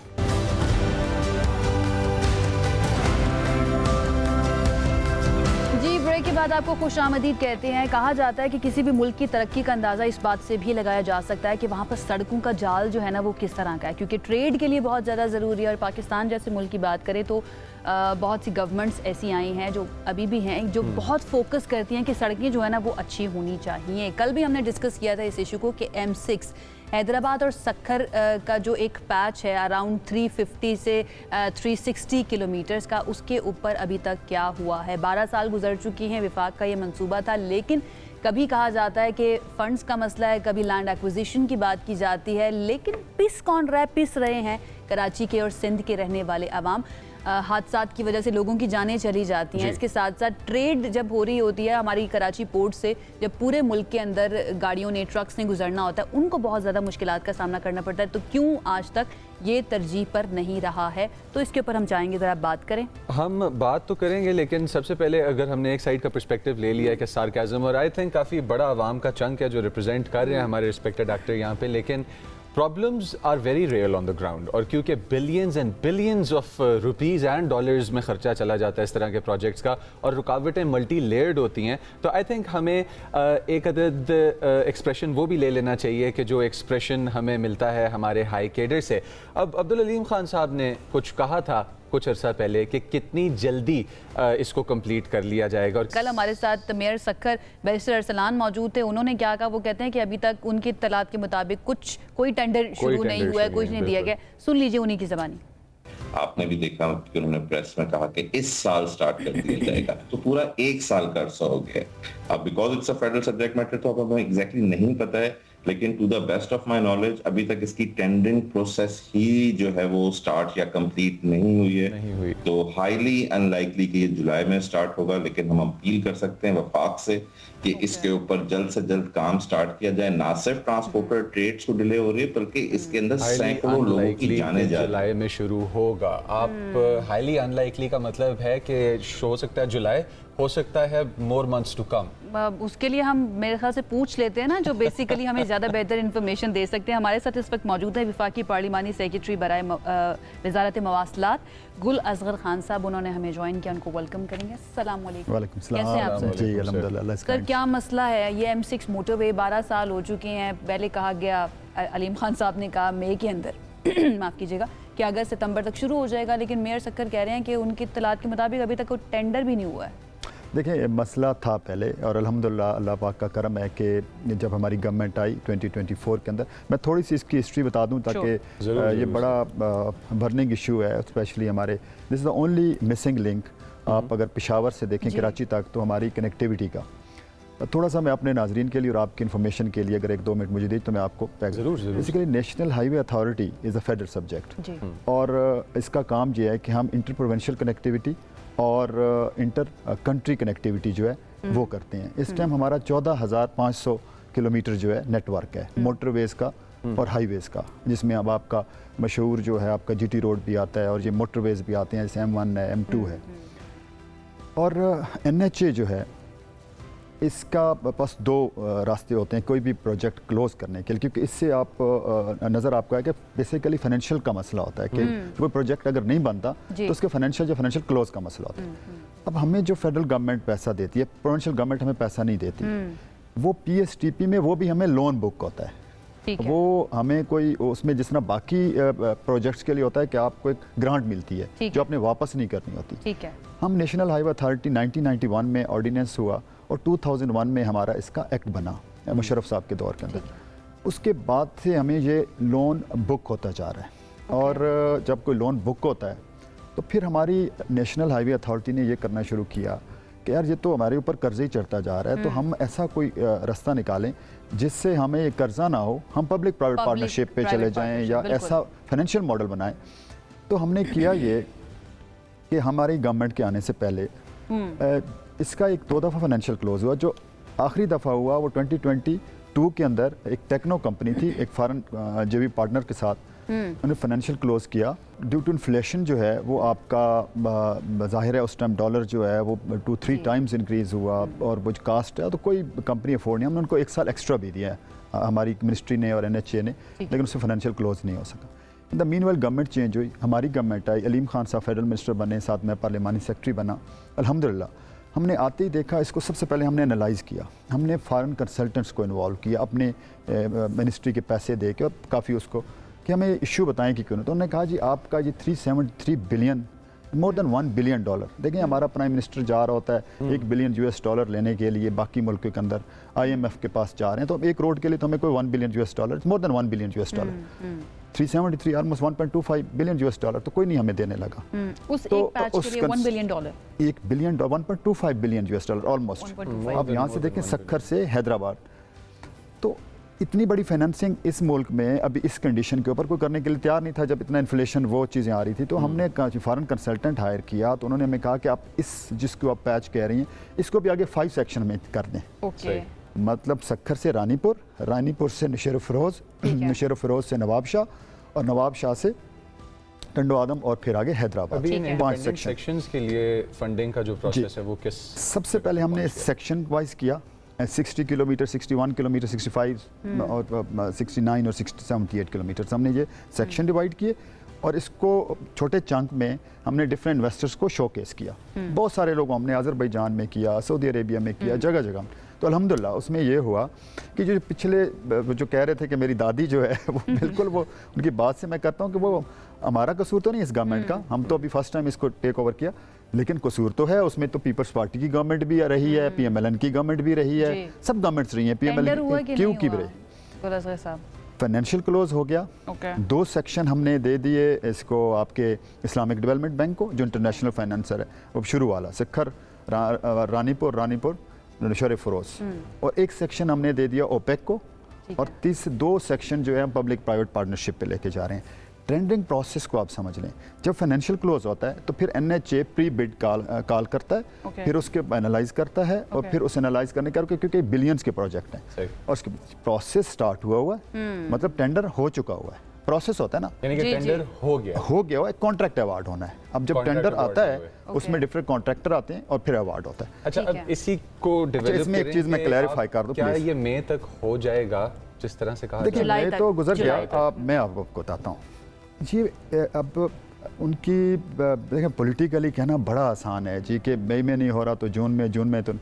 बाद आपको खुशामदीद कहते हैं। कहा जाता है कि किसी भी मुल्क की तरक्की का अंदाज़ा इस बात से भी लगाया जा सकता है कि वहाँ पर सड़कों का जाल जो है ना वो किस तरह का है, क्योंकि ट्रेड के लिए बहुत ज़्यादा ज़रूरी है। और पाकिस्तान जैसे मुल्क की बात करें तो बहुत सी गवर्नमेंट्स ऐसी आई हैं जो अभी भी हैं जो बहुत फोकस करती हैं कि सड़कें जो है ना वो अच्छी होनी चाहिए। कल भी हमने डिस्कस किया था इस इशू को कि M6 हैदराबाद और सक्खर का जो एक पैच है अराउंड 350 से 360 किलोमीटर्स का, उसके ऊपर अभी तक क्या हुआ है। 12 साल गुजर चुकी हैं, विफाक का ये मंसूबा था, लेकिन कभी कहा जाता है कि फंड्स का मसला है, कभी लैंड एक्विजिशन की बात की जाती है, लेकिन पिस कौन रहा है? पिस रहे हैं कराची के और सिंध के रहने वाले अवाम। हादसात की वजह से लोगों की जानें चली जाती हैं। इसके साथ साथ ट्रेड जब हो रही होती है हमारी कराची पोर्ट से, जब पूरे मुल्क के अंदर गाड़ियों ने ट्रक्स ने गुजरना होता है, उनको बहुत ज़्यादा मुश्किलात का सामना करना पड़ता है। तो क्यों आज तक ये तरजीह पर नहीं रहा है? तो इसके ऊपर हम चाहेंगे ज़रा बात करें। हम बात तो करेंगे, लेकिन सबसे पहले अगर हमने एक साइड का पर्सपेक्टिव ले लिया है कि सार्काज़म, और आई थिंक काफ़ी बड़ा आवाम का चंक है जो रिप्रेजेंट कर रहे हैं हमारे रिस्पेक्टेड एक्टर यहाँ पे, लेकिन problems are very real on the ground. और क्योंकि billions and billions of rupees and dollars में ख़र्चा चला जाता है इस तरह के प्रोजेक्ट्स का, और रुकावटें मल्टी लेयर्ड होती हैं, तो आई थिंक हमें एक अदद एक्सप्रेशन वो भी ले लेना चाहिए कि जो एक्सप्रेशन हमें मिलता है हमारे हाई कैडर से। अब अब्दुल अलीम खान साहब ने कुछ कहा था कुछ अर्सा पहले कि कितनी जल्दी इसको कंप्लीट कर लिया जाएगा। और कल हमारे साथ मेयर सक्खर बैरिस्टर अरसलान मौजूद थे। उन्होंने क्या कहा? वो कहते हैं कि अभी तक उनकी इत्तलात के मुताबिक कोई टेंडर शुरू नहीं हुआ है, कुछ नहीं दिया गया। सुन लीजिए उन्हीं की ज़बानी। आपने भी देखा कि उन्होंने प्रेस में कहा कि इस साल स्टार्ट कर दिया जाएगा, तो पूरा 1 साल का अरसा हो गया। अब because it's a federal subject matter तो अब हमें एग्जैक्टली नहीं पता है, लेकिन to the best of my knowledge अभी तक इसकी टेंडरिंग प्रोसेस ही जो है वो स्टार्ट या कंप्लीट नहीं हुई है। तो हाईली अनलाइकली कि ये जुलाई में स्टार्ट होगा, लेकिन हम अपील कर सकते हैं वफाक से कि इसके ऊपर जल्द से जल्द काम स्टार्ट किया जाए। ना सिर्फ ट्रांसपोर्टर ट्रेड्स को डिले हो रही है, बल्कि इसके अंदर सैकड़ों लोगों की जाने जा रही है। जुलाई में शुरू होगा। आप हाईली अनलाइकली का मतलब है कि हो सकता है जुलाई, हो सकता है मोर मंथ्स टू कम। उसके लिए हम मेरे ख्याल से पूछ लेते हैं ना जो बेसिकली हमें ज़्यादा बेहतर इन्फॉर्मेशन दे सकते हैं। हमारे साथ इस वक्त मौजूद है विफाकी पार्लिमानी सेक्रेटरी बराए वजारत मवासलात गुल असगर खान साहब। उन्होंने हमें ज्वाइन किया, उनको वेलकम करेंगे। अस्सलाम वालेकुम। कैसे हैं आप सर? जी अल्हम्दुलिल्लाह। सर क्या मसला है? ये M6 मोटरवे 12 साल हो चुके हैं। पहले कहा गया, अलीम खान साहब ने कहा मई के अंदर माफ़ कीजिएगा कि अगस्त सितंबर तक शुरू हो जाएगा, लेकिन मेयर सक्खर कह रहे हैं कि उनकी इत्तलात के मुताबिक अभी तक कोई टेंडर भी नहीं हुआ है। देखिए मसला था पहले, और अल्हम्दुलिल्लाह अल्लाह पाक का करम है कि जब हमारी गवर्नमेंट आई 2024 के अंदर, मैं थोड़ी सी इसकी हिस्ट्री बता दूं ताकि ये बड़ा बर्निंग इशू है, स्पेशली हमारे this is the only missing link. आप अगर पेशावर से देखें कराची तक, तो हमारी कनेक्टिविटी का थोड़ा सा मैं अपने नाजरीन के लिए और आपकी इन्फॉर्मेशन के लिए अगर 1-2 मिनट मुझे दी तो मैं आपको basically national highway authority is a federal subject, और इसका काम ये है कि हम इंटर प्रोविंशियल कनेक्टिविटी और इंटर कंट्री कनेक्टिविटी जो है वो करते हैं। इस टाइम हमारा 14,500 किलोमीटर जो है नेटवर्क है मोटरवेज का और हाईवेज़ का, जिसमें अब आपका मशहूर जो है आपका GT रोड भी आता है, और ये मोटरवेज भी आते हैं, जैसे M1 है, M2 है, और NHA जो है इसका बस 2 रास्ते होते हैं कोई भी प्रोजेक्ट क्लोज करने के लिए, क्योंकि इससे आप नज़र आपको है कि बेसिकली फाइनेंशियल का मसला होता है कि कोई प्रोजेक्ट अगर नहीं बनता तो उसके फाइनेंशियल क्लोज का मसला होता है। अब हमें जो फेडरल गवर्नमेंट पैसा देती है, प्रोविंशियल गवर्नमेंट हमें पैसा नहीं देती, वो PSTP में वो भी हमें लोन बुक होता है। वो हमें कोई उसमें जिस तरह बाकी प्रोजेक्ट्स के लिए होता है कि आपको एक ग्रांट मिलती है जो आपने वापस नहीं करनी होती। ठीक है। हम नेशनल हाईवे अथॉरिटी 1991 में ऑर्डिनेंस हुआ और 2001 में हमारा इसका एक्ट बना मुशर्रफ साहब के दौर के अंदर। उसके बाद से हमें ये लोन बुक होता जा रहा है, और जब कोई लोन बुक होता है तो फिर हमारी नेशनल हाईवे अथॉरिटी ने ये करना शुरू किया कि यार ये तो हमारे ऊपर कर्ज़े ही चढ़ता जा रहा है, तो हम ऐसा कोई रास्ता निकालें जिससे हमें ये कर्जा ना हो, हम पब्लिक प्राइवेट पार्टनरशिप पे चले जाएं या ऐसा फाइनेंशियल मॉडल बनाएं। तो हमने किया ये कि हमारी गवर्नमेंट के आने से पहले इसका एक 2 दफ़ा फाइनेंशियल क्लोज हुआ। जो आखिरी दफ़ा हुआ वो 2022 के अंदर एक टेक्नो कंपनी थी, एक फॉरेन जेवी पार्टनर के साथ उन्होंने फाइनेंशियल क्लोज किया। ड्यू टू इन्फ्लेशन जो है वो आपका ज़ाहिर है उस टाइम डॉलर जो है वो 2-3 टाइम्स इंक्रीज़ हुआ, और वो कास्ट है तो कोई कंपनी अफोर्ड नहीं, हमने उनको 1 साल एक्स्ट्रा भी दिया है हमारी मिनिस्ट्री ने और NHA ने, लेकिन उससे फाइनेंशियल क्लोज नहीं हो सका। In the meanwhile government change हुई, हमारी गवर्नमेंट आई, अलीम खान साहब फेडरल मिनिस्टर बने, साथ में पार्लिमानी सेक्रेटरी बना। अल्हम्दुलिल्लाह हमने आते ही देखा इसको, सबसे पहले हमने एनालाइज़ किया, हमने फॉरेन कंसल्टेंट्स को इन्वॉल्व किया अपने मिनिस्ट्री के पैसे दे के, और काफ़ी उसको कि हमें इशू बताएं कि क्यों नहीं। तो उन्होंने कहा जी आपका जी 373 बिलियन, मोर देन $1 बिलियन। देखिए हमारा प्राइम मिनिस्टर जा रहा होता है $1 बिलियन लेने के लिए बाकी मुल्कों के अंदर, IMF के पास जा रहे हैं, तो एक रोड के लिए तो हमें कोई $1 billion, more than $1 billion, 373 almost $1.25 billion, तो कोई नहीं हमें देने लगा। उस एक पैच के लिए $1 बिलियन, $1 बिलियन, $1.25 बिलियन ऑलमोस्ट। अब यहाँ से देखें सखर से हैदराबाद, तो इतनी बड़ी फाइनेंसिंग इस मुल्क में अभी इस कंडीशन के ऊपर कोई करने के लिए तैयार नहीं था, जब इतना इन्फ्लेशन वो चीज़ें आ रही थी। तो हमने फॉरेन कंसल्टेंट हायर किया, तो उन्होंने हमें कहा कि आप इस जिसको आप पैच कह रही हैं इसको भी आगे 5 सेक्शन में कर दें। ओके, मतलब सखर से रानीपुर, रानीपुर से नशेर फ़िरोज़, नशेर फ़िरोज़ से नवाब शाह, और नवाब शाह से टंडो आदम, और फिर आगे हैदराबाद। 5 सेक्शंस के लिए फंडिंग का जो प्रोसेस है वो किस? सबसे पहले हमने सेक्शन वाइज किया, 60 किलोमीटर, 61 किलोमीटर, 65 और 69 और 78 किलोमीटर हमने ये सेक्शन डिवाइड किए, और इसको छोटे चंक में हमने डिफरेंट इन्वेस्टर्स को शोकेस किया। बहुत सारे लोगों हमने अज़रबैजान में किया, सऊदी अरेबिया में किया, जगह जगह। तो अल्हम्दुलिल्लाह उसमें ये हुआ कि जो पिछले जो कह रहे थे कि मेरी दादी जो है वो बिल्कुल वो उनकी बात से मैं करता हूँ कि वो हमारा कसूर तो नहीं इस गवर्नमेंट का, हम तो अभी फर्स्ट टाइम इसको टेक ओवर किया, लेकिन कसूर तो है उसमें। तो पीपल्स पार्टी की गवर्नमेंट भी रही है, PMLN की गवर्नमेंट भी रही है, सब गवर्नमेंट्स रही हैं, PMLN क्यों की भी रही। फाइनेंशियल क्लोज हो गया, 2 सेक्शन हमने दे दिए इसको आपके इस्लामिक डेवलपमेंट बैंक को, जो इंटरनेशनल फाइनेंसर है, वो शुरू वाला सखर, रानीपुर नशेर फ़िरोज़, और 1 सेक्शन हमने दे दिया OPEC को, और 2 सेक्शन जो है हम पब्लिक प्राइवेट पार्टनरशिप पे लेके जा रहे हैं। टेंडरिंग प्रोसेस को आप समझ लें, जब फाइनेंशियल क्लोज होता है तो फिर NHA प्री बिड कॉल करता है, फिर उसके एनालाइज करता है, और फिर उस एनालाइज करने का, क्योंकि बिलियंस के प्रोजेक्ट हैं, और उसके प्रोसेस स्टार्ट हुआ है, मतलब टेंडर हो चुका हुआ है, प्रोसेस होता है ना, यानी कि टेंडर हो गया हुआ है, कॉन्ट्रैक्ट अवार्ड होना है। अब जब टेंडर आता है उसमें डिफरेंट कॉन्ट्रैक्टर आते हैं और फिर अवार्ड होता है। अच्छा, अब इसी को डेवलप इसमें एक चीज़ मैं क्लैरिफाई कर दूं, क्या ये मई तक हो जाएगा जिस तरह से कहा? देखिए मई तो गुजर गया, मैं आपको बताता हूँ जी। अब उनकी देखें पॉलिटिकली कहना बड़ा आसान है जी कि मई में नहीं हो रहा तो जून में, तो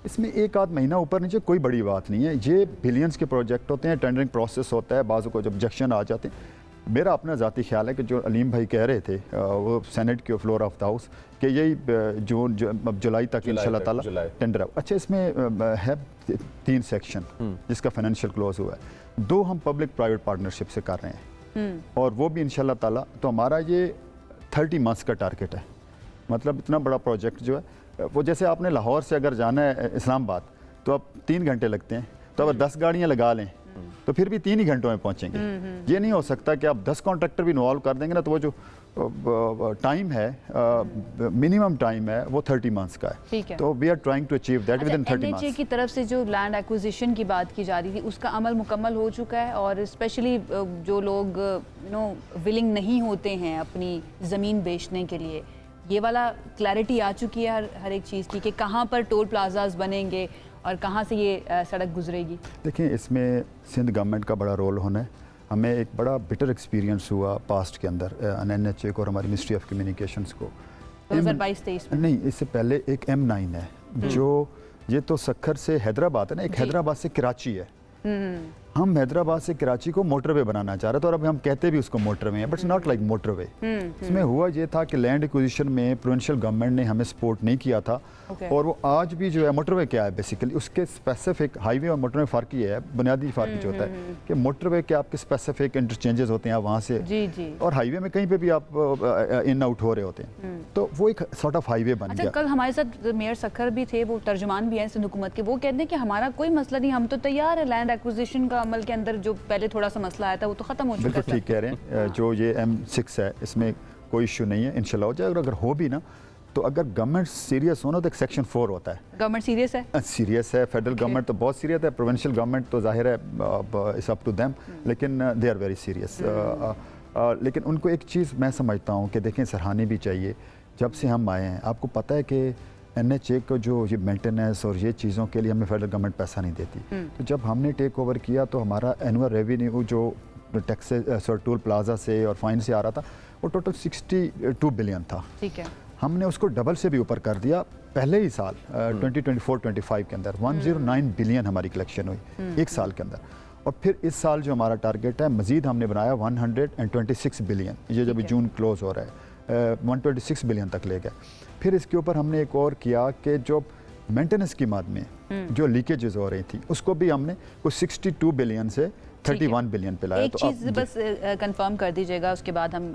इसमें 1 आध महीना ऊपर नीचे कोई बड़ी बात नहीं है। ये बिलियंस के प्रोजेक्ट होते हैं, टेंडरिंग प्रोसेस होता है, बाज़ों को जब ऑब्जेक्शन आ जाते हैं। मेरा अपना ज़ाती ख्याल है कि जो अलीम भाई कह रहे थे वो सेनेट के फ्लोर ऑफ द हाउस कि यही जुलाई तक इंशाल्लाह ताला टेंडर है। अच्छा, इसमें है 3 सेक्शन जिसका फाइनेंशियल क्लोज हुआ है, 2 हम पब्लिक प्राइवेट पार्टनरशिप से कर रहे हैं, और वो भी इंशाल्लाह ताला। तो हमारा ये 30 मंथ्स का टारगेट है, मतलब इतना बड़ा प्रोजेक्ट जो है वो, जैसे आपने लाहौर से अगर जाना है इस्लामाबाद तो अब 3 घंटे लगते हैं, तो अगर 10 गाड़ियाँ लगा लें तो फिर भी 3 ही घंटों में पहुंचेंगे। ये नहीं हो सकता कि आप 10 कॉन्ट्रैक्टर भी इन्वॉल्व कर देंगे ना, तो वो जो टाइम है, मिनिमम टाइम है, वो 30 मंथ्स का है। तो we are trying to achieve that within 30 months. NHA की तरफ से जो लैंड एक्विजिशन की बात की जा रही थी उसका अमल मुकम्मल हो चुका है, और स्पेशली जो लोग विलिंग नहीं होते हैं अपनी ज़मीन बेचने के लिए, ये वाला क्लैरिटी आ चुकी है हर एक चीज़ की कि कहाँ पर टोल प्लाजाज बनेंगे और कहाँ से ये सड़क गुजरेगी। देखिए इसमें सिंध गवर्नमेंट का बड़ा रोल होना है। हमें एक बड़ा बिटर एक्सपीरियंस हुआ पास्ट के अंदर NHA को और हमारी मिनिस्ट्री ऑफ कम्युनिकेशंस को 2022-23 में। नहीं, इससे पहले एक M9 है जो, ये तो सखर से हैदराबाद है ना, एक हैदराबाद से कराची है। हम हैदराबाद से कराची को मोटरवे बनाना चाह रहे थे, और अब हम कहते भी उसको मोटरवे हैं, but it's not like motorway. इसमें हुआ ये था कि लैंड एक्विजिशन में प्रोविंशियल गवर्नमेंट ने हमें सपोर्ट नहीं किया था, और वो आज भी जो है मोटरवे क्या है बेसिकली, उसके स्पेसिफिक हाईवे और मोटरवे फ़र्क ये है, बुनियादी फ़र्क जो होता है कि मोटरवे के आपके स्पेसिफिक इंटरचेंजेस होते हैं वहाँ से, और हाईवे में कहीं पे भी आप इन आउट हो रहे होते हैं, तो वो एक सॉर्ट ऑफ हाईवे बन गया। कल हमारे साथ मेयर सखर भी थे, वो तर्जुमान भी हैं सिंध हुकूमत के, वो कहते हैं कि हमारा कोई मसला नहीं, हम तो तैयार है, लैंड एक्विजिशन का अमल के अंदर जो पहले थोड़ा सा मसला आया था वो तो खत्म हो चुका है। बिल्कुल ठीक कह रहे हैं, जो ये M6 है इसमें कोई इशू नहीं है, इंशाल्लाह हो जाएगा। अगर हो भी ना, तो अगर गवर्नमेंट सीरियस हो ना तो एक सेक्शन 4 होता है। गवर्नमेंट सीरियस है? सीरियस है, फेडरल गवर्नमेंट तो बहुत सीरियस है, प्रोविंशियल गवर्नमेंट तो जाहिर है इट्स अप टू देम, लेकिन दे आर वेरी सीरियस। लेकिन उनको एक चीज़ मैं समझता हूँ कि देखें, सराहनी भी चाहिए, जब से हम आए हैं आपको पता है कि NHA को जो ये मेंटेनेंस और ये चीज़ों के लिए हमें फेडरल गवर्नमेंट पैसा नहीं देती। तो जब हमने टेक ओवर किया तो हमारा एनुअल रेवेन्यू जो टैक्सेस टोल प्लाजा से और फाइन से आ रहा था वो टोटल 62 बिलियन था। ठीक है। हमने उसको डबल से भी ऊपर कर दिया पहले ही साल 2024-25 के अंदर 109 बिलियन हमारी कलेक्शन हुई एक साल के अंदर। और फिर इस साल जो हमारा टारगेट है मज़ीद हमने बनाया 126 बिलियन, ये जब जून क्लोज हो रहा है 126 बिलियन तक ले गए। फिर इसके ऊपर हमने एक और किया कि जो मेंटेनेंस की मद में जो लीकेजेस हो रही थी उसको भी हमने कुछ 62 बिलियन से 31 बिलियन पे लाया। एक चीज़ बस कंफर्म कर दीजिएगा, उसके बाद हम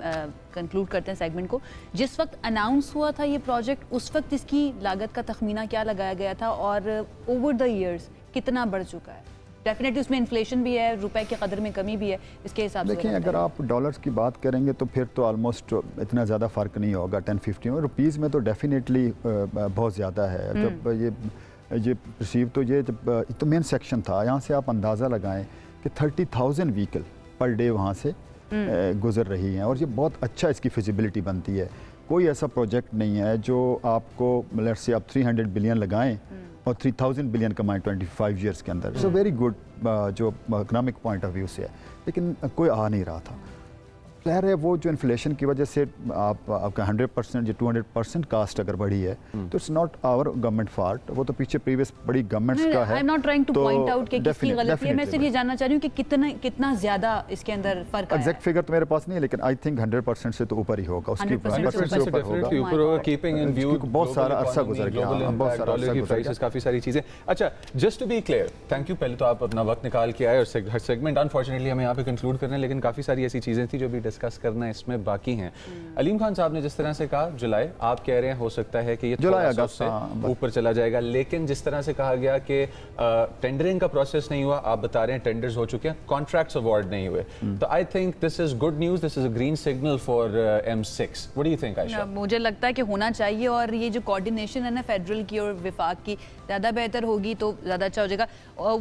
कंक्लूड करते हैं सेगमेंट को। जिस वक्त अनाउंस हुआ था ये प्रोजेक्ट, उस वक्त इसकी लागत का तखमीना क्या लगाया गया था और ओवर द ईयर्स कितना बढ़ चुका है? डेफिनेटली उसमें इन्फ्लेशन भी है, रुपए की कदर में कमी भी है, इसके हिसाब से देखिए अगर आप डॉलर्स की बात करेंगे तो फिर तो ऑलमोस्ट इतना ज़्यादा फ़र्क नहीं होगा 10-15 में। रुपीज़ में तो डेफिनेटली बहुत ज़्यादा है। जब ये रिसीव तो ये जब तो मेन सेक्शन था, यहाँ से आप अंदाज़ा लगाएं कि 30,000 व्हीकल पर डे वहाँ से गुजर रही हैं और ये बहुत अच्छा इसकी फिजिबिलिटी बनती है। कोई ऐसा प्रोजेक्ट नहीं है जो आपको मतलब से आप 300 बिलियन लगाएं और 3000 बिलियन कमाएं 25 ईयर्स के अंदर। सो वेरी गुड जो इकोनॉमिक पॉइंट ऑफ व्यू से है, लेकिन कोई आ नहीं रहा था। ज़ाहिर है वो जो इन्फ्लेशन की वजह से आपका 100% या 200% कास्ट अगर बढ़ी है तो it's not our government fault, वो तो पीछे प्रीवियस बड़ी गवर्नमेंट्स का है। I am not trying to point out कि किसकी गलती है, मैं सिर्फ ये जानना चाह रही हूँ कि कितना ज़्यादा इसके अंदर फ़र्क है। एग्जैक्ट फिगर तो मेरे पास नहीं है, लेकिन आई थिंक 100% से तो ऊपर ही होगा, उसकी 100% से ऊपर होगा। कीपिंग इन व्यू बहुत सारा अरसा गुजर गया, बहुत सारा डॉलर की प्राइसेस, काफ़ी सारी चीज़ें। अच्छा, just to be clear, thank you, पहले तो आप अपना वक्त निकाल के आए और हर सेगमेंट अनफॉर्चुनेटली हमें यहाँ पे कंक्लूड करना है, लेकिन काफ़ी सारी ऐसी चीज़ें थी जो भी डिस्कस करना है में बाकी हैं। अलीम खान साहब ने जिस तरह से कहा जुलाई, आप कह रहे हैं हो सकता है कि ये जुलाई अगस्त से ऊपर चला जाएगा, लेकिन जिस तरह से कहा गया कि टेंडरिंग का प्रोसेस नहीं हुआ, आप बता रहे हैं टेंडर्स हो चुके हैं, कॉन्ट्रैक्ट्स अवार्ड नहीं हुए, तो I think this is good news, this is a green signal for M6। What do you think Ayesha? मुझे लगता है कि होना चाहिए, और ये जो कोऑर्डिनेशन है ना फेडरल की और विफाक की, ज़्यादा बेहतर होगी तो ज़्यादा अच्छा हो जाएगा।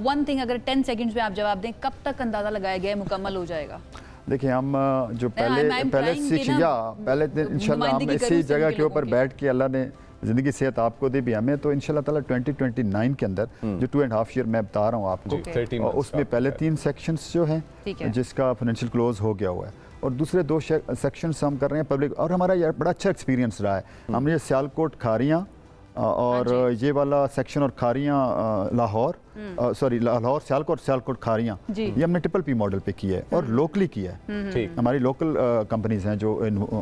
वन थिंग, अगर 10 सेकंड्स में आप जवाब दें, कब तक अंदाज़ा लगाया गया है मुकम्मल हो जाएगा? देखिए हम जो पहले सीख या पहले इंशाल्लाह हम इसी जगह के ऊपर बैठ के अल्लाह ने ज़िंदगी सेहत आपको दी भी हमें, तो इंशाल्लाह ताला 2029 के अंदर जो 2.5 ईयर मैं बता रहा हूँ आपको, और उसमें पहले 3 सेक्शंस जो हैं जिसका फाइनेंशियल क्लोज हो गया हुआ है, और दूसरे 2 सेक्शंस हम कर रहे हैं पब्लिक, और हमारा ये बड़ा अच्छा एक्सपीरियंस रहा है। हमने सियालकोट खारियाँ और ये वाला सेक्शन और खारियाँ लाहौर, सॉरी लाहौर सियालकोट खारियाँ, ये हमने ट्रिपल P मॉडल पे किया है और लोकली किया है। हमारी लोकल कंपनीज हैं जो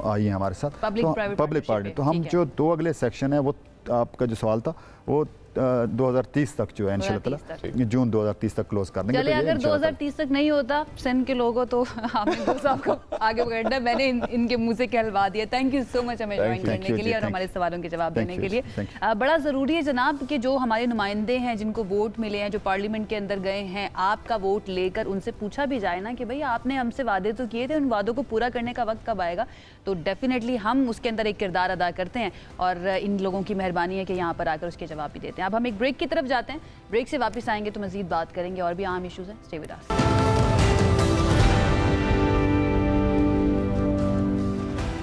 आई हैं हमारे साथ, पब्लिक पार्टी। तो हम जो 2 अगले सेक्शन है, वो आपका जो सवाल था वो 2030 तक जो है इंशाल्लाह जून 2030 तक क्लोज कर देंगे। चलिए, अगर 2030 तक नहीं होता सिंध के लोगों तो आमिर दोस्त साहब को आगे बढ़ना, मैंने इनके मुंह से कहलवा दिया। थैंक यू सो मच हमें ज्वाइन करने के लिए और हमारे सवालों के जवाब देने के लिए। बड़ा ज़रूरी है जनाब कि जो हमारे नुमाइंदे हैं जिनको वोट मिले हैं, जो पार्लियामेंट के अंदर गए हैं, आपका वोट लेकर उनसे पूछा भी जाए ना कि भाई आपने हमसे वादे तो किए थे, उन वादों को पूरा करने का वक्त कब आएगा? तो डेफिनेटली हम उसके अंदर एक किरदार अदा करते हैं और इन लोगों की मेहरबानी है कि यहाँ पर आकर उसके जवाब भी देते हैं। अब हम एक ब्रेक की तरफ जाते हैं, ब्रेक से वापस आएंगे तो मजीद बात करेंगे और भी अहम इश्यूज हैं। Stay with us.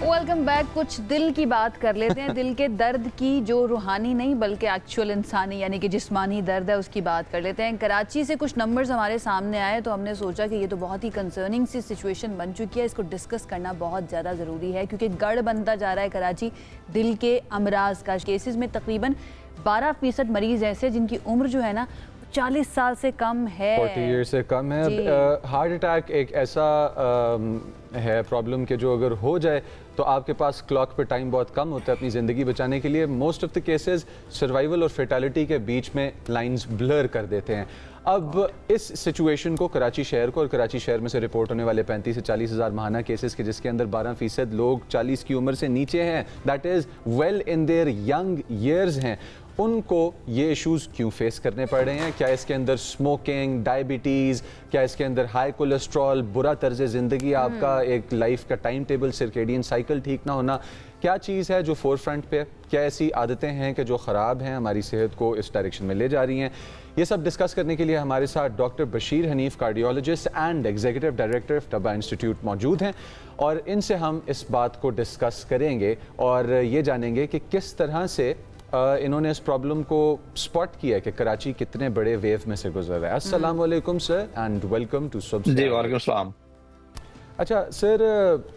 Welcome back. कुछ दिल की बात कर लेते हैं, दिल के दर्द की, जो रूहानी नहीं बल्कि एक्चुअल इंसानी यानी कि जिस्मानी दर्द है, उसकी बात कर लेते हैं। कराची से कुछ नंबर्स हमारे सामने आए तो हमने सोचा कि ये तो बहुत ही कंसर्निंग सी सिचुएशन बन चुकी है, इसको डिस्कस करना बहुत ज़्यादा ज़रूरी है क्योंकि गढ़ बनता जा रहा है कराची दिल के अमराज का। केसेस में तकरीबन 12% मरीज ऐसे जिनकी उम्र जो है ना 40 साल से कम है, 40 ईयर से कम है। हार्ट अटैक एक ऐसा है प्रॉब्लम कि जो अगर हो जाए तो आपके पास क्लॉक पे टाइम बहुत कम होता है अपनी ज़िंदगी बचाने के लिए। Most of the cases survival और फेटालिटी के बीच में लाइंस ब्लर कर देते हैं। अब इस सिचुएशन को कराची शहर को, और कराची शहर में से रिपोर्ट होने वाले 35 से 40 हज़ार माहाना केसेस के, जिसके अंदर 12% लोग 40 की उम्र से नीचे हैं, that is well in their young years हैं, उनको ये इश्यूज़ क्यों फेस करने पड़ रहे हैं? क्या इसके अंदर स्मोकिंग, डायबिटीज़, क्या इसके अंदर हाई कोलेस्ट्रॉल, बुरा तर्ज ज़िंदगी, आपका एक लाइफ का टाइम टेबल, सर्केडियन साइकिल ठीक ना होना, क्या चीज़ है जो फोर फ्रंट पे? क्या ऐसी आदतें हैं कि जो ख़राब हैं, हमारी सेहत को इस डायरेक्शन में ले जा रही हैं? ये सब डिस्कस करने के लिए हमारे साथ doctor Bashir Hanif, cardiologist and executive director of Tabba institute मौजूद हैं, और इनसे हम इस बात को डिस्कस करेंगे और ये जानेंगे कि किस तरह से इन्होंने इस प्रॉब्लम को स्पॉट किया कि कराची कितने बड़े वेव में से गुजर रहा है। अस्सलाम वालेकुम सर एंड वेलकम टू सब। जी वालेकुम सलाम। अच्छा सर,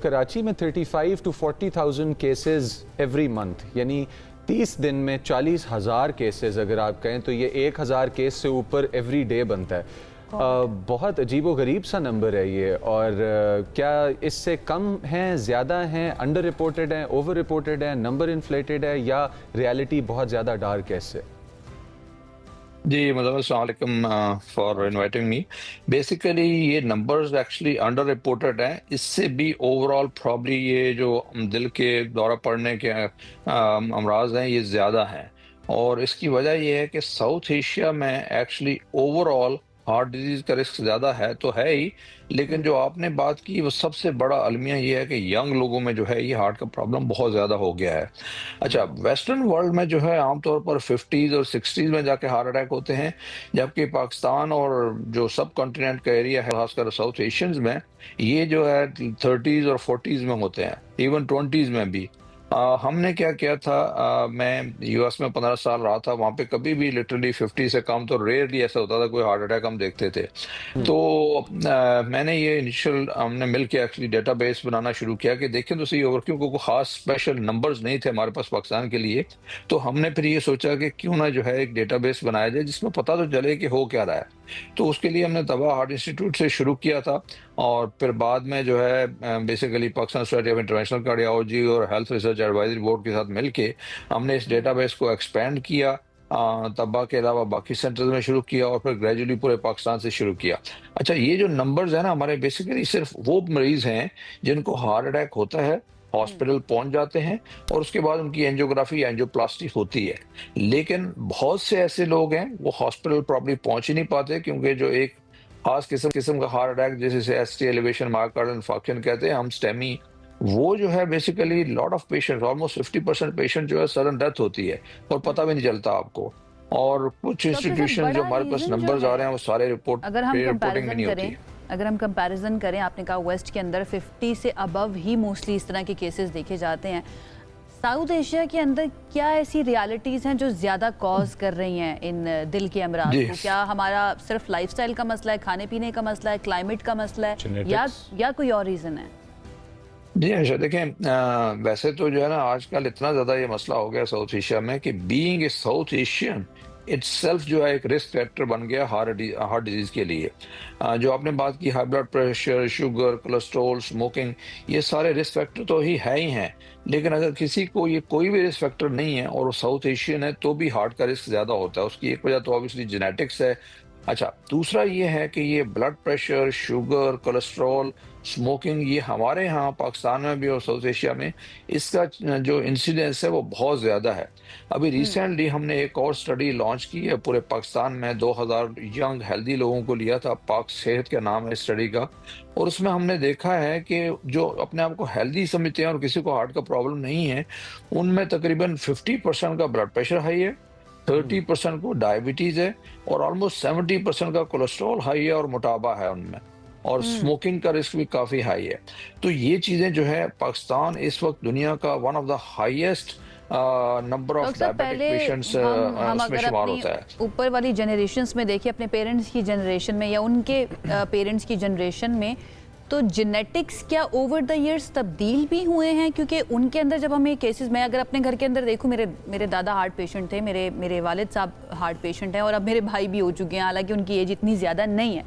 कराची में 35 to 40,000 केसेस एवरी मंथ, यानी 30 दिन में 40,000 केसेस अगर आप कहें तो ये 1,000 केस से ऊपर एवरी डे बनता है। बहुत अजीबो गरीब सा नंबर है ये। और क्या इससे कम हैं, ज़्यादा हैं, अंडर रिपोर्टेड हैं, ओवर रिपोर्टेड हैं, नंबर इन्फ्लेटेड है, या रियलिटी बहुत ज़्यादा डार्क है इससे? जी मतलब अस्सलाम वालेकुम फॉर इनवाइटिंग मी। बेसिकली ये नंबर्स एक्चुअली अंडर रिपोर्टेड हैं। इससे भी ओवरऑल प्रॉब्ली ये जो दिल के दौरा पड़ने के अमराज हैं ये ज़्यादा हैं, और इसकी वजह ये है कि साउथ एशिया में एक्चुअली ओवरऑल हार्ट डिजीज का रिस्क ज़्यादा है तो है ही, लेकिन जो आपने बात की वो सबसे बड़ा अलमिया ये है कि यंग लोगों में जो है ये हार्ट का प्रॉब्लम बहुत ज़्यादा हो गया है। अच्छा, वेस्टर्न वर्ल्ड में जो है आमतौर पर 50s और 60s में जाके हार्ट अटैक होते हैं, जबकि पाकिस्तान और जो सब कॉन्टिनेंट का एरिया है खासकर साउथ एशियंस में ये जो है 30s और 40s में होते हैं, इवन 20s में भी। हमने क्या किया था, मैं यूएस में 15 साल रहा था, वहाँ पे कभी भी लिटरली 50 से कम तो रेयरली ऐसा होता था कोई हार्ट अटैक हम देखते थे। तो मैंने ये इनिशियल हमने मिलकर एक्चुअली डेटाबेस बनाना शुरू किया कि देखें तो सही ओवर, क्योंकि कोई खास स्पेशल नंबर्स नहीं थे हमारे पास पाकिस्तान के लिए। तो हमने फिर ये सोचा कि क्यों ना जो है एक डेटाबेस बनाया जाए जिसमें पता तो चले कि हो क्या रहा है। तो उसके लिए हमने तबा हार्ट इंस्टीट्यूट से शुरू किया था, और फिर बाद में जो है basically Pakistan society of international cardiology और हेल्थ रिसर्च एडवाइजरी बोर्ड के साथ मिलके हमने इस डेटाबेस को एक्सपेंड किया, तबा के अलावा बाकी सेंटर्स में शुरू किया, और फिर ग्रेजुअली पूरे पाकिस्तान से शुरू किया। अच्छा, ये जो नंबर्स है ना हमारे, बेसिकली सिर्फ वो मरीज हैं जिनको हार्ट अटैक होता है, हॉस्पिटल पहुंच जाते हैं और उसके बाद उनकी एंजियोग्राफी एंजियोप्लास्टी होती है। लेकिन बहुत से ऐसे लोग हैं वो हॉस्पिटल प्रॉब्ली पहुंच ही नहीं पाते, क्योंकि जो एक खास किस्म का हार्ट अटैक जिसे एसटी एलिवेशन मायोकार्डियल इन्फार्क्शन कहते हैं हम, स्टेमी, वो जो है basically lot of patient, almost 50% patient जो है सडन डेथ होती है और पता भी नहीं चलता आपको। और कुछ इंस्टीट्यूशन जो हमारे पास नंबर्स आ रहे हैं वो सारे रिपोर्टिंग में नहीं होती। अगर हम कंपैरिजन करें, आपने कहा वेस्ट के अंदर 50 से अबव ही मोस्टली इस तरह के केसेस देखे जाते हैं। साउथ एशिया के अंदर क्या ऐसी रियलिटीज़ हैं जो ज़्यादा कॉज कर रही हैं इन दिल के अमराज को? क्या हमारा सिर्फ लाइफस्टाइल का मसला है, खाने पीने का मसला है, क्लाइमेट का मसला है, या कोई और रीज़न है? जी अच्छा, देखें वैसे तो जो है ना आजकल इतना ज़्यादा ये मसला हो गया साउथ एशिया में कि being a south Asian itself जो है एक रिस्क फैक्टर बन गया हार्ट डिजीज के लिए। जो आपने बात की high blood pressure, sugar, cholesterol, smoking, ये सारे रिस्क फैक्टर तो ही है ही हैं, लेकिन अगर किसी को ये कोई भी रिस्क फैक्टर नहीं है और वो साउथ एशियन है तो भी हार्ट का रिस्क ज़्यादा होता है। उसकी एक वजह तो ऑब्वियसली जेनेटिक्स है। अच्छा, दूसरा ये है कि ये blood pressure, sugar, cholesterol, smoking, ये हमारे यहाँ पाकिस्तान में भी और साउथ एशिया में इसका जो इंसिडेंस है वो बहुत ज़्यादा है। अभी रिसेंटली हमने एक और स्टडी लॉन्च की है पूरे पाकिस्तान में, 2000 यंग हेल्दी लोगों को लिया था, पाक सेहत का नाम है स्टडी का, और उसमें हमने देखा है कि जो अपने आप को हेल्दी समझते हैं और किसी को हार्ट का प्रॉब्लम नहीं है, उनमें तकरीबन 50% का ब्लड प्रेशर हाई है, 30% को डायबिटीज है, और ऑलमोस्ट 70% का कोलेस्ट्रॉल हाई है और मोटापा है उनमें, और स्मोकिंग का रिस्क भी काफी हाई है। तो ये चीजें जो है, पाकिस्तान इस वक्त दुनिया का one of the highest number of diabetic patients उसमें शुमार होता है। ऊपर वाली जनरेशंस में देखिए, अपने पेरेंट्स की जनरेशन में या उनके पेरेंट्स की जनरेशन में, तो जेनेटिक्स क्या ओवर द इयर्स तब्दील भी हुए हैं? क्योंकि उनके अंदर जब हम ये केसेस, मैं अगर अपने घर के अंदर देखूं, मेरे दादा हार्ट पेशेंट थे, मेरे वालिद साहब हार्ट पेशेंट हैं, और अब मेरे भाई भी हो चुके हैं, हालांकि उनकी एज इतनी ज़्यादा नहीं है।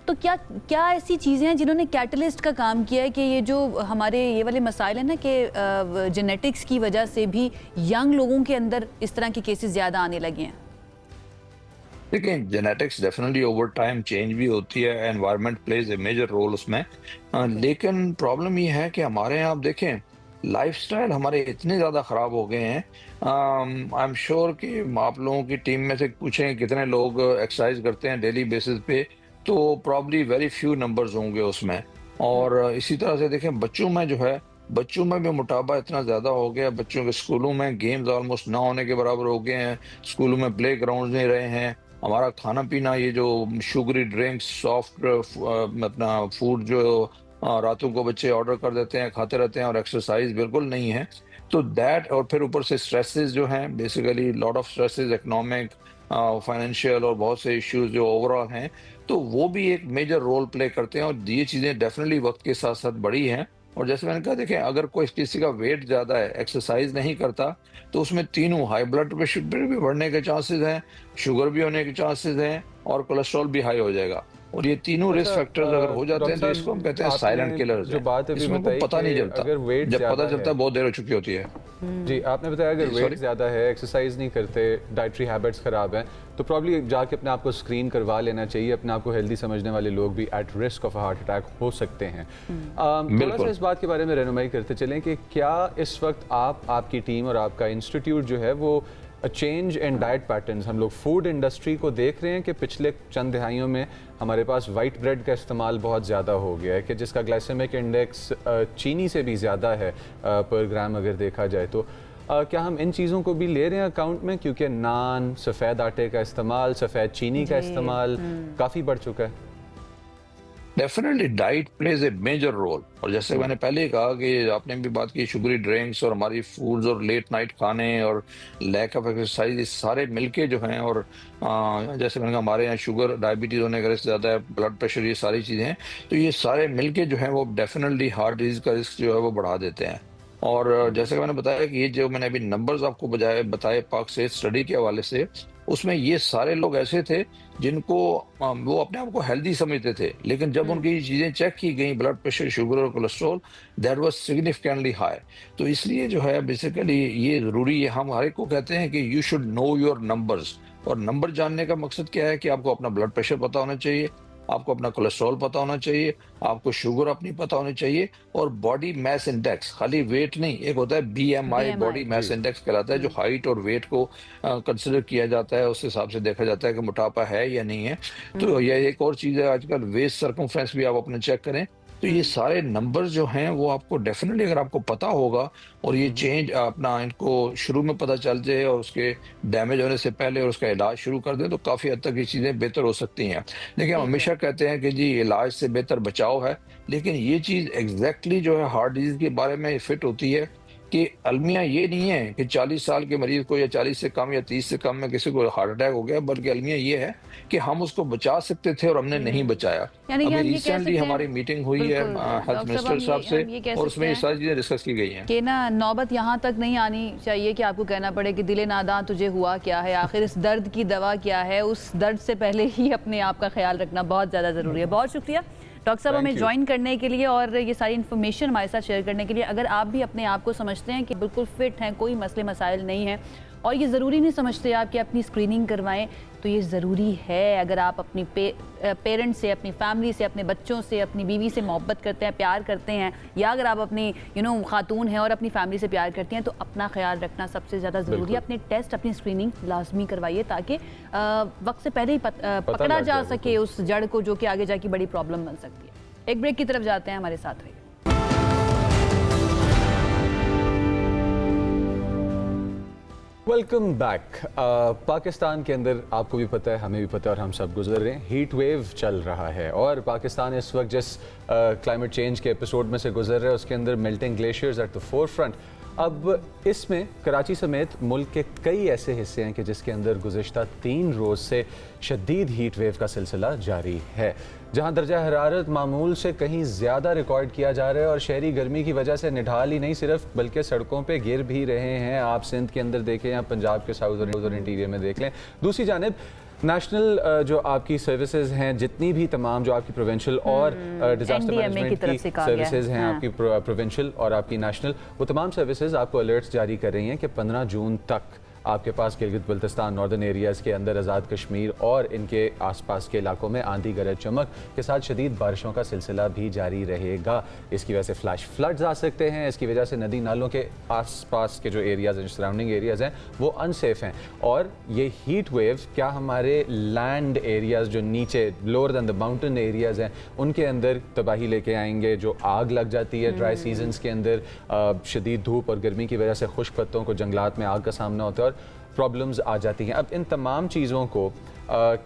तो क्या ऐसी चीज़ें हैं जिन्होंने कैटलिस्ट का काम किया है कि ये जो हमारे ये वाले मसाइल हैं ना कि जेनेटिक्स की वजह से भी यंग लोगों के अंदर इस तरह के केसेस ज़्यादा आने लगे हैं? देखिए, genetics definitely over time change भी होती है, environment plays a major role उसमें। लेकिन प्रॉब्लम ये है कि हमारे यहाँ आप देखें लाइफस्टाइल हमारे इतने ज़्यादा ख़राब हो गए हैं। आई एम श्योर कि आप लोगों की टीम में से पूछें कितने लोग एक्सरसाइज करते हैं डेली बेसिस पे, तो प्रॉब्ली वेरी फ्यू नंबर्स होंगे उसमें। और इसी तरह से देखें बच्चों में जो है, बच्चों में भी मोटापा इतना ज़्यादा हो गया, बच्चों के स्कूलों में गेम्स ऑलमोस्ट ना होने के बराबर हो गए हैं, स्कूलों में प्ले ग्राउंड नहीं रहे हैं, हमारा खाना पीना ये जो शुगरी ड्रिंक्स, सॉफ्ट अपना फूड जो रातों को बच्चे ऑर्डर कर देते हैं, खाते रहते हैं, और एक्सरसाइज बिल्कुल नहीं है। तो दैट, और फिर ऊपर से स्ट्रेसेस जो हैं, basically lot of stresses, economic, financial और बहुत से इश्यूज जो ओवरऑल हैं, तो वो भी एक मेजर रोल प्ले करते हैं। और ये चीज़ें डेफिनेटली वक्त के साथ साथ बढ़ी हैं। और जैसे मैंने कहा, देखें, अगर कोई किसी का वेट ज़्यादा है, एक्सरसाइज नहीं करता, तो उसमें तीनों हाई ब्लड प्रेशर भी बढ़ने के चांसेस हैं, शुगर भी होने के चांसेस हैं, और कोलेस्ट्रॉल भी हाई हो जाएगा। और ये तीनों रिस्क फैक्टर्स अगर हो जाते हैं तो इसको हम कहते हैं साइलेंट किलर्स। जो बात अभी इसमें बताई पता नहीं चलता, अगर वेट जब पता चलता है बहुत देर हो चुकी होती है। जी, आपने बताया अगर वेट ज़्यादा है, एक्सरसाइज नहीं करते, डाइटरी हैबिट्स ख़राब हैं, तो प्रॉब्ली जाके अपने आप को स्क्रीन करवा लेना चाहिए। अपने आप को हेल्दी समझने वाले लोग भी at risk of heart attack हो सकते हैं। थोड़ा सा इस बात के बारे में रहनुमाई करते चलें कि क्या इस वक्त आप, आपकी टीम और आपका इंस्टीट्यूट जो है वो चेंज इन डाइट पैटर्न्स, हम लोग फूड इंडस्ट्री को देख रहे हैं कि पिछले चंद दिहाइयों में हमारे पास वाइट ब्रेड का इस्तेमाल बहुत ज़्यादा हो गया है कि जिसका ग्लाइसेमिक इंडेक्स चीनी से भी ज़्यादा है पर ग्राम अगर देखा जाए तो। क्या हम इन चीज़ों को भी ले रहे हैं अकाउंट में, क्योंकि नान, सफ़ेद आटे का इस्तेमाल, सफ़ेद चीनी का इस्तेमाल काफ़ी बढ़ चुका है? Definitely diet plays a major role. और जैसे मैंने पहले कहा कि आपने भी बात की, शुगरी ड्रिंक्स और हमारी फूड्स और लेट नाइट खाने और लैक ऑफ एक्सरसाइज, ये सारे मिलके जो हैं, और जैसे मैंने कहा हमारे यहाँ शुगर, डायबिटीज़ होने का रिस्क ज़्यादा है, ब्लड प्रेशर, ये सारी चीज़ें हैं, तो ये सारे मिलके जो हैं वो डेफिनेटली हार्ट डिजीज़ का रिस्क जो है वो बढ़ा देते हैं। और जैसे कि मैंने बताया कि ये जो मैंने अभी नंबर्स आपको बताए पाक सेहत स्टडी के हवाले से, उसमें ये सारे लोग ऐसे थे जिनको वो अपने आप को हेल्दी समझते थे, लेकिन जब उनकी चीज़ें चेक की गई, ब्लड प्रेशर, शुगर और cholesterol, that was significantly high. तो इसलिए जो है बेसिकली ये ज़रूरी है, हम हर एक को कहते हैं कि you should know your numbers. और नंबर जानने का मकसद क्या है कि आपको अपना ब्लड प्रेशर पता होना चाहिए, आपको अपना कोलेस्ट्रॉल पता होना चाहिए, आपको शुगर अपनी पता होनी चाहिए, और बॉडी मास इंडेक्स, खाली वेट नहीं, एक होता है बीएमआई, बॉडी मास इंडेक्स कहलाता है, जो हाइट और वेट को कंसिडर किया जाता है, उस हिसाब से देखा जाता है कि मोटापा है या नहीं है। तो यह एक और चीज़ है, आजकल वेस्ट सर्कमफ्रेंस भी आप अपने चेक करें। तो ये सारे नंबर्स जो हैं वो आपको डेफिनेटली, अगर आपको पता होगा और ये चेंज अपना इनको शुरू में पता चल जाए और उसके डैमेज होने से पहले और उसका इलाज शुरू कर दें, तो काफ़ी हद तक ये चीज़ें बेहतर हो सकती हैं। देखिए, हम हमेशा कहते हैं कि जी इलाज से बेहतर बचाव है, लेकिन ये चीज़ एग्जैक्टली जो है हार्ट डिजीज़ के बारे में फिट होती है कि अलमिया ये नहीं है कि 40 साल के मरीज को या 40 से कम या 30 से कम में किसी को हार्ट अटैक हो गया, बल्कि अलमिया ये है कि हम उसको बचा सकते थे और हमने नहीं बचाया। अभी रिसेंटली हमारी मीटिंग हुई है हेल्थ मिनिस्टर साहब से, और उसमें ये सारी चीजें डिस्कस की गई हैं कि ना नौबत यहाँ तक नहीं आनी चाहिए कि आपको कहना पड़े कि दिले नादां तुझे हुआ क्या है, आखिर इस दर्द की दवा क्या है। उस दर्द से पहले ही अपने आप का ख्याल रखना बहुत ज़्यादा ज़रूरी है। बहुत शुक्रिया डॉक्टर साहब हमें ज्वाइन करने के लिए और ये सारी इन्फॉर्मेशन हमारे साथ शेयर करने के लिए। अगर आप भी अपने आप को समझते हैं कि बिल्कुल फिट हैं, कोई मसले मसाइल नहीं है, और ये ज़रूरी नहीं समझते आप कि अपनी स्क्रीनिंग करवाएं, तो ये ज़रूरी है। अगर आप अपनी पेरेंट्स से, अपनी फैमिली से, अपने बच्चों से, अपनी बीवी से मोहब्बत करते हैं, प्यार करते हैं, या अगर आप अपनी खातून हैं और अपनी फैमिली से प्यार करती हैं, तो अपना ख्याल रखना सबसे ज़्यादा ज़रूरी है। अपने टेस्ट, अपनी स्क्रीनिंग लाजमी करवाइए, ताकि वक्त से पहले ही पकड़ा जा सके उस जड़ को, जो कि आगे जाके बड़ी प्रॉब्लम बन सकती है। एक ब्रेक की तरफ जाते हैं, हमारे साथ रहिए। Welcome back. पाकिस्तान के अंदर आपको भी पता है, हमें भी पता है, और हम सब गुजर रहे हैं, हीट वेव चल रहा है। और पाकिस्तान इस वक्त जिस क्लाइमेट चेंज के एपिसोड में से गुजर रहा है, उसके अंदर melting glaciers at the four front. अब इसमें कराची समेत मुल्क के कई ऐसे हिस्से हैं कि जिसके अंदर गुज़िश्ता 3 रोज़ से शदीद हीट वेव का सिलसिला जारी है, जहां दर्जा हरारत मामूल से कहीं ज़्यादा रिकॉर्ड किया जा रहा है। और शहरी गर्मी की वजह से निढाल ही नहीं सिर्फ, बल्कि सड़कों पे गिर भी रहे हैं। आप सिंध के अंदर देखें या पंजाब के साउथ और इंटीरियर में देख लें। दूसरी जानिब नेशनल जो आपकी सर्विसेज हैं, जितनी भी तमाम जो आपकी प्रोविंशियल और डिजास्टर मैनेजमेंट की सर्विसेज हैं, आपकी प्रोविंशियल और आपकी नेशनल, वो तमाम सर्विसेज आपको अलर्ट्स जारी कर रही हैं कि 15 जून तक आपके पास गिलगित बल्तिस्तान, नॉर्दर्न एरियाज़ के अंदर, आज़ाद कश्मीर और इनके आसपास के इलाकों में आंधी गरज चमक के साथ शदीद बारिशों का सिलसिला भी जारी रहेगा। इसकी वजह से फ्लैश फ्लड्स आ सकते हैं। इसकी वजह से नदी नालों के आसपास के जो एरियाज़ हैं, सराउंडिंग एरियाज़ हैं, वो अनसेफ हैं। और ये हीट वेव क्या हमारे लैंड एरियाज़ जो नीचे lower than the mountain areas हैं, उनके अंदर तबाही लेके आएंगे। जो आग लग जाती है ड्राई सीजन्स के अंदर, शदीद धूप और गर्मी की वजह से खुश्क पत्तों को, जंगलात में आग का सामना होता है, प्रॉब्लम्स आ जाती हैं। अब इन तमाम चीज़ों को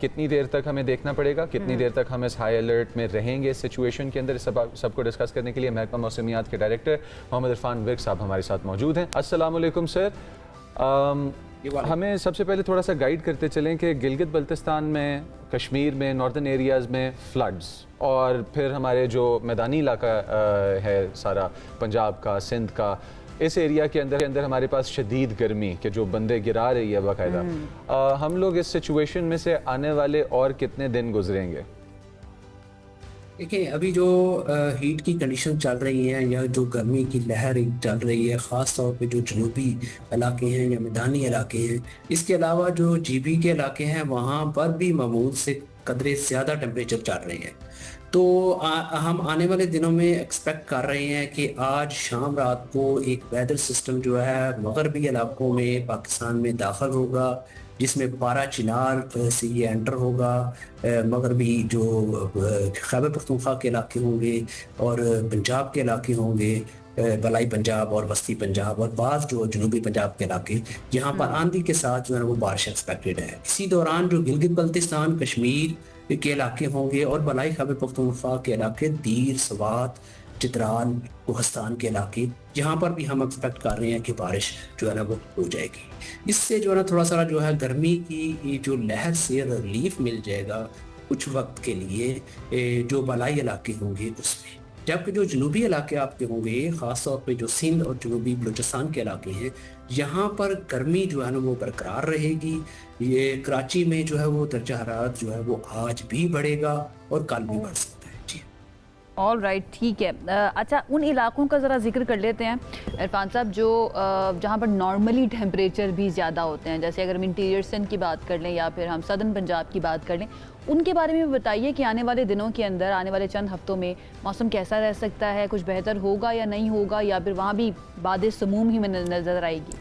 कितनी देर तक हमें देखना पड़ेगा, कितनी देर तक हम इस हाई अलर्ट में रहेंगे इस सिचुएशन के अंदर, सबको डिस्कस करने के लिए महकमा मौसमियात के डायरेक्टर मोहम्मद इरफान विर्क साहब हमारे साथ मौजूद हैं। अस्सलाम वालेकुम सर। हमें सबसे पहले थोड़ा सा गाइड करते चलें कि गिलगित बल्तिस्तान में, कश्मीर में, नॉर्दर्न एरियाज़ में फ्लड्स, और फिर हमारे जो मैदानी इलाका है सारा पंजाब का, सिंध का, इस एरिया के अंदर हमारे पास शदीद गर्मी के जो बंदे गिरा रही है बाकायदा। हम लोग इस सिचुएशन में से आने वाले और कितने दिन गुजरेंगे? देखिए, अभी जो हीट की कंडीशन चल रही हैं या जो गर्मी की लहर चल रही है, ख़ास तौर पे जो जनूबी इलाके हैं या मैदानी इलाके हैं, इसके अलावा जो जीबी के इलाके हैं वहाँ पर भी मामूल से कदरे ज़्यादा टेम्परेचर चल रहे हैं। तो हम आने वाले दिनों में एक्सपेक्ट कर रहे हैं कि आज शाम रात को एक वेदर सिस्टम जो है मगरबी इलाकों में पाकिस्तान में दाखिल होगा, जिसमें पारा चिनार से ये एंटर होगा। मगरबी जो खैबर पख्तूनख्वा के इलाके होंगे और पंजाब के इलाके होंगे, बलाई पंजाब और वस्ती पंजाब और बाज़ जो जनूबी पंजाब के इलाके, यहाँ पर आंधी के साथ जो है वो बारिश एक्सपेक्टेड है। इसी दौरान जो गिलगित बल्तिस्तान, कश्मीर के इलाके होंगे और बलाई खैबर पख्तूनख्वा के इलाके, दीर, स्वात, चित्राल, कोहस्तान के इलाके, यहाँ पर भी हम एक्सपेक्ट कर रहे हैं कि बारिश जो है ना वो हो जाएगी। इससे जो है ना थोड़ा सा जो है गर्मी की जो लहर से रिलीफ मिल जाएगा कुछ वक्त के लिए जो बलाई इलाके होंगे उसमें। जबकि जो जनूबी इलाके आपके होंगे, ख़ास तौर पे जो सिंध और जनूबी बलूचिस्तान के इलाके हैं, यहाँ पर गर्मी जो है ना वो बरकरार रहेगी। ये कराची में जो है वो दर्जा हरारत जो है वो आज भी बढ़ेगा और कल भी बढ़ सकता है। जी ऑल राइट, ठीक है। अच्छा, उन इलाकों का ज़रा जिक्र कर लेते हैं इरफान साहब जो जहाँ पर नॉर्मली टेम्परेचर भी ज़्यादा होते हैं, जैसे अगर हम इंटीरियर सिंध की बात कर लें या फिर हम सदर्न पंजाब की बात कर लें, उनके बारे में बताइए कि आने वाले दिनों के अंदर, आने वाले चंद हफ्तों में मौसम कैसा रह सकता है, कुछ बेहतर होगा या नहीं होगा, या फिर वहाँ भी बादे समूम ही में नज़र आएगी?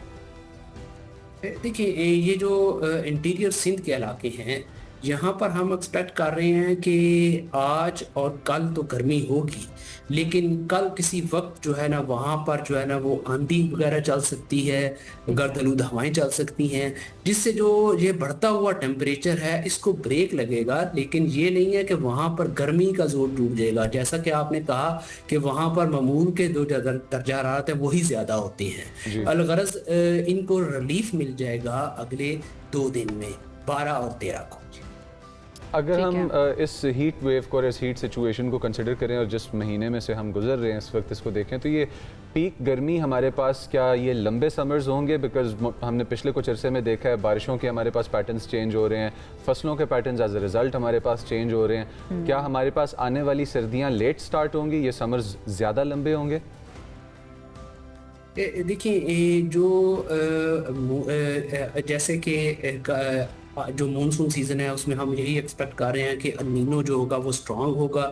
देखिए, ये जो इंटीरियर सिंध के इलाके हैं, यहाँ पर हम एक्सपेक्ट कर रहे हैं कि आज और कल तो गर्मी होगी, लेकिन कल किसी वक्त जो है ना वहाँ पर जो है ना वो आंधी वगैरह चल सकती है, गर्दलूद हवाएं चल सकती हैं, जिससे जो ये बढ़ता हुआ टेम्परेचर है इसको ब्रेक लगेगा। लेकिन ये नहीं है कि वहाँ पर गर्मी का जोर डूब जाएगा। जैसा कि आपने कहा कि वहाँ पर मामूल के जो दर्जा हरारत है वही ज़्यादा होती हैं। अलगरज इनको रिलीफ मिल जाएगा अगले 2 दिन में, 12 और 13 को। अगर हम इस हीट वेव को और इस हीट सिचुएशन को कंसिडर करें और जिस महीने में से हम गुजर रहे हैं इस वक्त इसको देखें, तो ये पीक गर्मी हमारे पास, क्या ये लंबे समर्स होंगे? बिकॉज हमने पिछले कुछ अरसे में देखा है बारिशों के हमारे पास पैटर्न्स चेंज हो रहे हैं, फसलों के पैटर्न्स एज अ रिजल्ट हमारे पास चेंज हो रहे हैं। क्या हमारे पास आने वाली सर्दियाँ लेट स्टार्ट होंगी, ये समर्स ज़्यादा लंबे होंगे? देखिए, जो जैसे कि जो मानसून सीज़न है उसमें हम यही एक्सपेक्ट कर रहे हैं कि अल नीनो जो होगा वो स्ट्रांग होगा,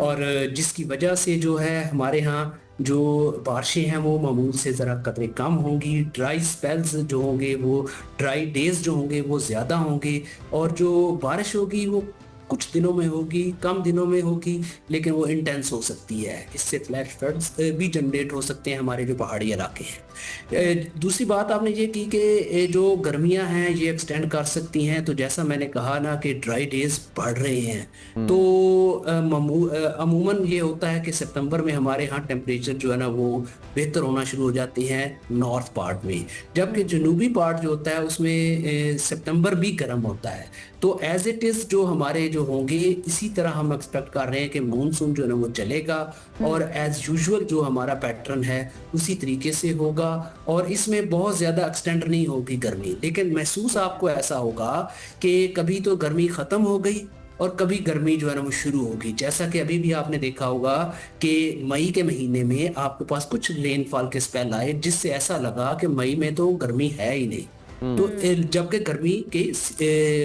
और जिसकी वजह से जो है हमारे यहाँ जो बारिशें हैं वो मामूल से ज़रा कतरे कम होंगी। ड्राई स्पेल्स जो होंगे, वो ड्राई डेज जो होंगे वो ज़्यादा होंगे, और जो बारिश होगी वो कुछ दिनों में होगी, कम दिनों में होगी, लेकिन वो इंटेंस हो सकती है। इससे फ्लैश फ्लड्स भी जनरेट हो सकते हैं हमारे जो पहाड़ी इलाके हैं। दूसरी बात आपने ये की कि जो गर्मियां हैं ये एक्सटेंड कर सकती हैं, तो जैसा मैंने कहा ना कि ड्राई डेज बढ़ रहे हैं, तो अमूमन ये होता है कि सितंबर में हमारे यहाँ टेम्परेचर जो है ना वो बेहतर होना शुरू हो जाती हैं नॉर्थ पार्ट में, जबकि जनूबी पार्ट जो होता है उसमें सितंबर भी गर्म होता है। तो एज इट इज़ जो हमारे जो होंगे, इसी तरह हम एक्सपेक्ट कर रहे हैं कि मानसून जो है ना वो चलेगा, और एज यूजुअल जो हमारा पैटर्न है उसी तरीके से होगा, और इसमें बहुत ज़्यादा एक्सटेंड नहीं होगी गर्मी। लेकिन महसूस आपको ऐसा होगा कि कभी तो गर्मी ख़त्म हो गई और कभी गर्मी जो है ना वो शुरू होगी। जैसा कि अभी भी आपने देखा होगा कि मई के महीने में आपके पास कुछ रेनफॉल के स्पेल आए, जिससे ऐसा लगा कि मई में तो गर्मी है ही नहीं, तो जबकि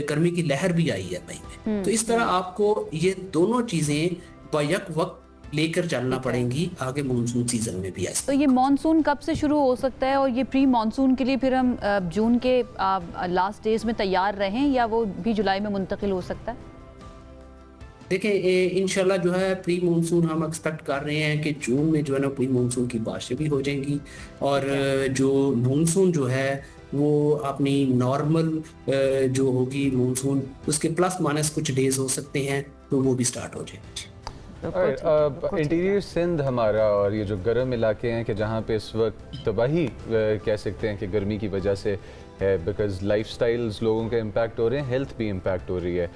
गर्मी की लहर भी आई है मई में। तो इस तरह आपको ये दोनों चीजें बैक वक्त लेकर चलना पड़ेंगी आगे मानसून सीजन में भी। ऐसा तो ये मानसून कब से शुरू हो सकता है, और ये प्री मानसून के लिए फिर हम जून के लास्ट डेज में तैयार रहें, या वो भी जुलाई में मुंतकिल हो सकता है? देखिए, इंशाल्लाह जो है प्री मानसून हम एक्सपेक्ट कर रहे हैं कि जून में जो है ना प्री मानसून की बारिशें भी हो जाएंगी, और जो मानसून जो है वो अपनी नॉर्मल जो होगी मानसून उसके प्लस माइनस कुछ डेज हो सकते हैं, तो वो भी स्टार्ट हो जाएंगे। इंटीरियर सिंध हमारा और ये जो गर्म इलाके हैं कि जहाँ पे इस वक्त तबाही कह सकते हैं कि गर्मी की वजह से है, बिकॉज लाइफस्टाइल्स लोगों के इम्पैक्ट हो रहे हैं, हेल्थ भी इम्पैक्ट हो रही है।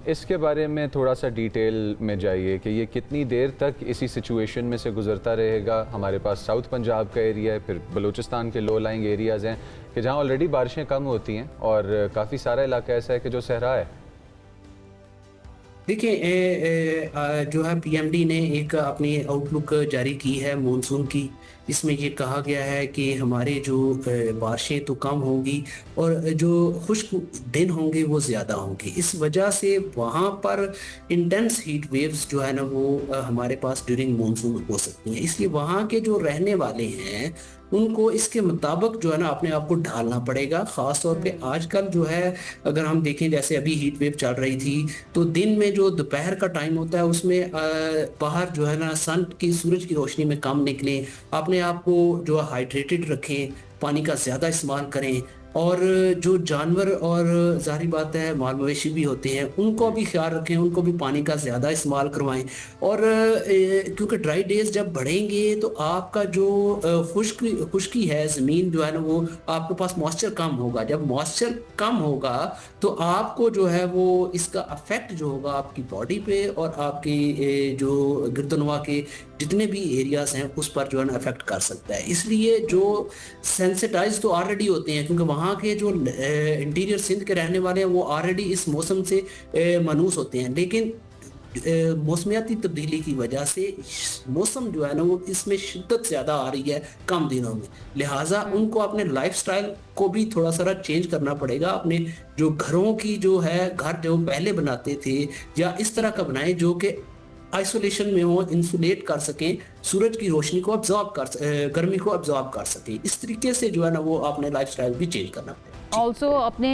इसके बारे में थोड़ा सा डिटेल में जाइए कि ये कितनी देर तक इसी सिचुएशन में से गुजरता रहेगा। हमारे पास साउथ पंजाब का एरिया है, फिर बलूचिस्तान के लो लाइंग एरियाज़ हैं कि जहाँ ऑलरेडी बारिशें कम होती हैं और काफ़ी सारा इलाका ऐसा है कि जो सहरा है। देखिए जो है पीएमडी ने एक अपनी आउटलुक जारी की है मॉनसून की। इसमें ये कहा गया है कि हमारे जो बारिशें तो कम होंगी और जो खुश्क दिन होंगे वो ज़्यादा होंगे। इस वजह से वहाँ पर इंटेंस हीट वेव्स जो है ना वो हमारे पास ड्यूरिंग मॉनसून हो सकती हैं। इसलिए वहाँ के जो रहने वाले हैं उनको इसके मुताबिक जो है ना अपने आप को ढालना पड़ेगा। ख़ास तौर पे आजकल जो है अगर हम देखें जैसे अभी हीट वेव चल रही थी तो दिन में जो दोपहर का टाइम होता है उसमें बाहर जो है ना सन की सूरज की रोशनी में कम निकलें, अपने आप को जो हाइड्रेटेड रखें, पानी का ज़्यादा इस्तेमाल करें और जो जानवर और ज़ाहिर बात है माल मवेशी भी होते हैं उनको भी ख्याल रखें, उनको भी पानी का ज़्यादा इस्तेमाल करवाएं। और क्योंकि ड्राई डेज जब बढ़ेंगे तो आपका जो खुश्की है ज़मीन जो है ना वो आपके पास मॉइस्चर कम होगा। जब मॉइस्चर कम होगा तो आपको जो है वो इसका अफेक्ट जो होगा आपकी बॉडी पे और आपकी जो गिरदनवा के जितने भी एरियाज हैं उस पर जो है ना अफेक्ट कर सकता है। इसलिए जो सेंसिटाइज तो ऑलरेडी होते हैं क्योंकि वहाँ के जो इंटीरियर सिंध के रहने वाले हैं वो ऑलरेडी इस मौसम से मानूस होते हैं, लेकिन मौसमियाती तब्दीली की वजह से मौसम जो है ना वो इसमें शिद्दत ज़्यादा आ रही है कम दिनों में। लिहाजा उनको अपने लाइफस्टाइल को भी थोड़ा सा चेंज करना पड़ेगा। अपने जो घरों की जो है घर जो पहले बनाते थे या इस तरह का बनाए जो कि आइसोलेशन में वो इंसुलेट कर सकें, सूरज की रोशनी को अब्जॉर्ब कर गर्मी को अब्जॉर्ब कर सकें। इस तरीके से जो है ना वो अपने लाइफस्टाइल भी चेंज करना पड़ेगा। ऑल्सो अपने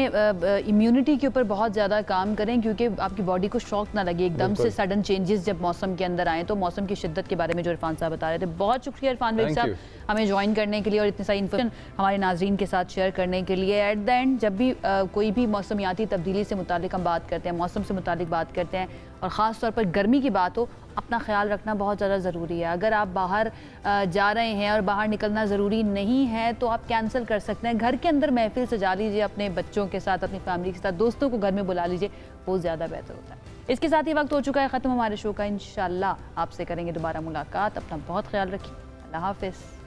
इम्यूनिटी के ऊपर बहुत ज़्यादा काम करें क्योंकि आपकी बॉडी को शॉक ना लगे एकदम से सडन चेंजेस जब मौसम के अंदर आए। तो मौसम की शिद्दत के बारे में जो इरफान साहब बता रहे थे, बहुत शुक्रिया इरफान भाई साहब हमें ज्वाइन करने के लिए और इतनी सारी इन्फॉर्मेशन हमारे नाजरीन के साथ शेयर करने के लिए। एट द एंड जब भी कोई भी मौसमियाती तब्दीली से मुतालिक हम बात करते हैं, मौसम से मुतालिक बात करते हैं और ख़ास तौर पर गर्मी की बात हो, अपना ख्याल रखना बहुत ज़्यादा ज़रूरी है। अगर आप बाहर जा रहे हैं और बाहर निकलना ज़रूरी नहीं है तो आप कैंसिल कर सकते हैं। घर के अंदर महफिल सजा लीजिए, अपने बच्चों के साथ, अपनी फैमिली के साथ, दोस्तों को घर में बुला लीजिए, वो ज़्यादा बेहतर होता है। इसके साथ ही वक्त हो चुका है ख़त्म हमारे शो का। इंशाल्लाह आपसे करेंगे दोबारा मुलाकात। अपना बहुत ख्याल रखिए। अल्लाह हाफ़िज़।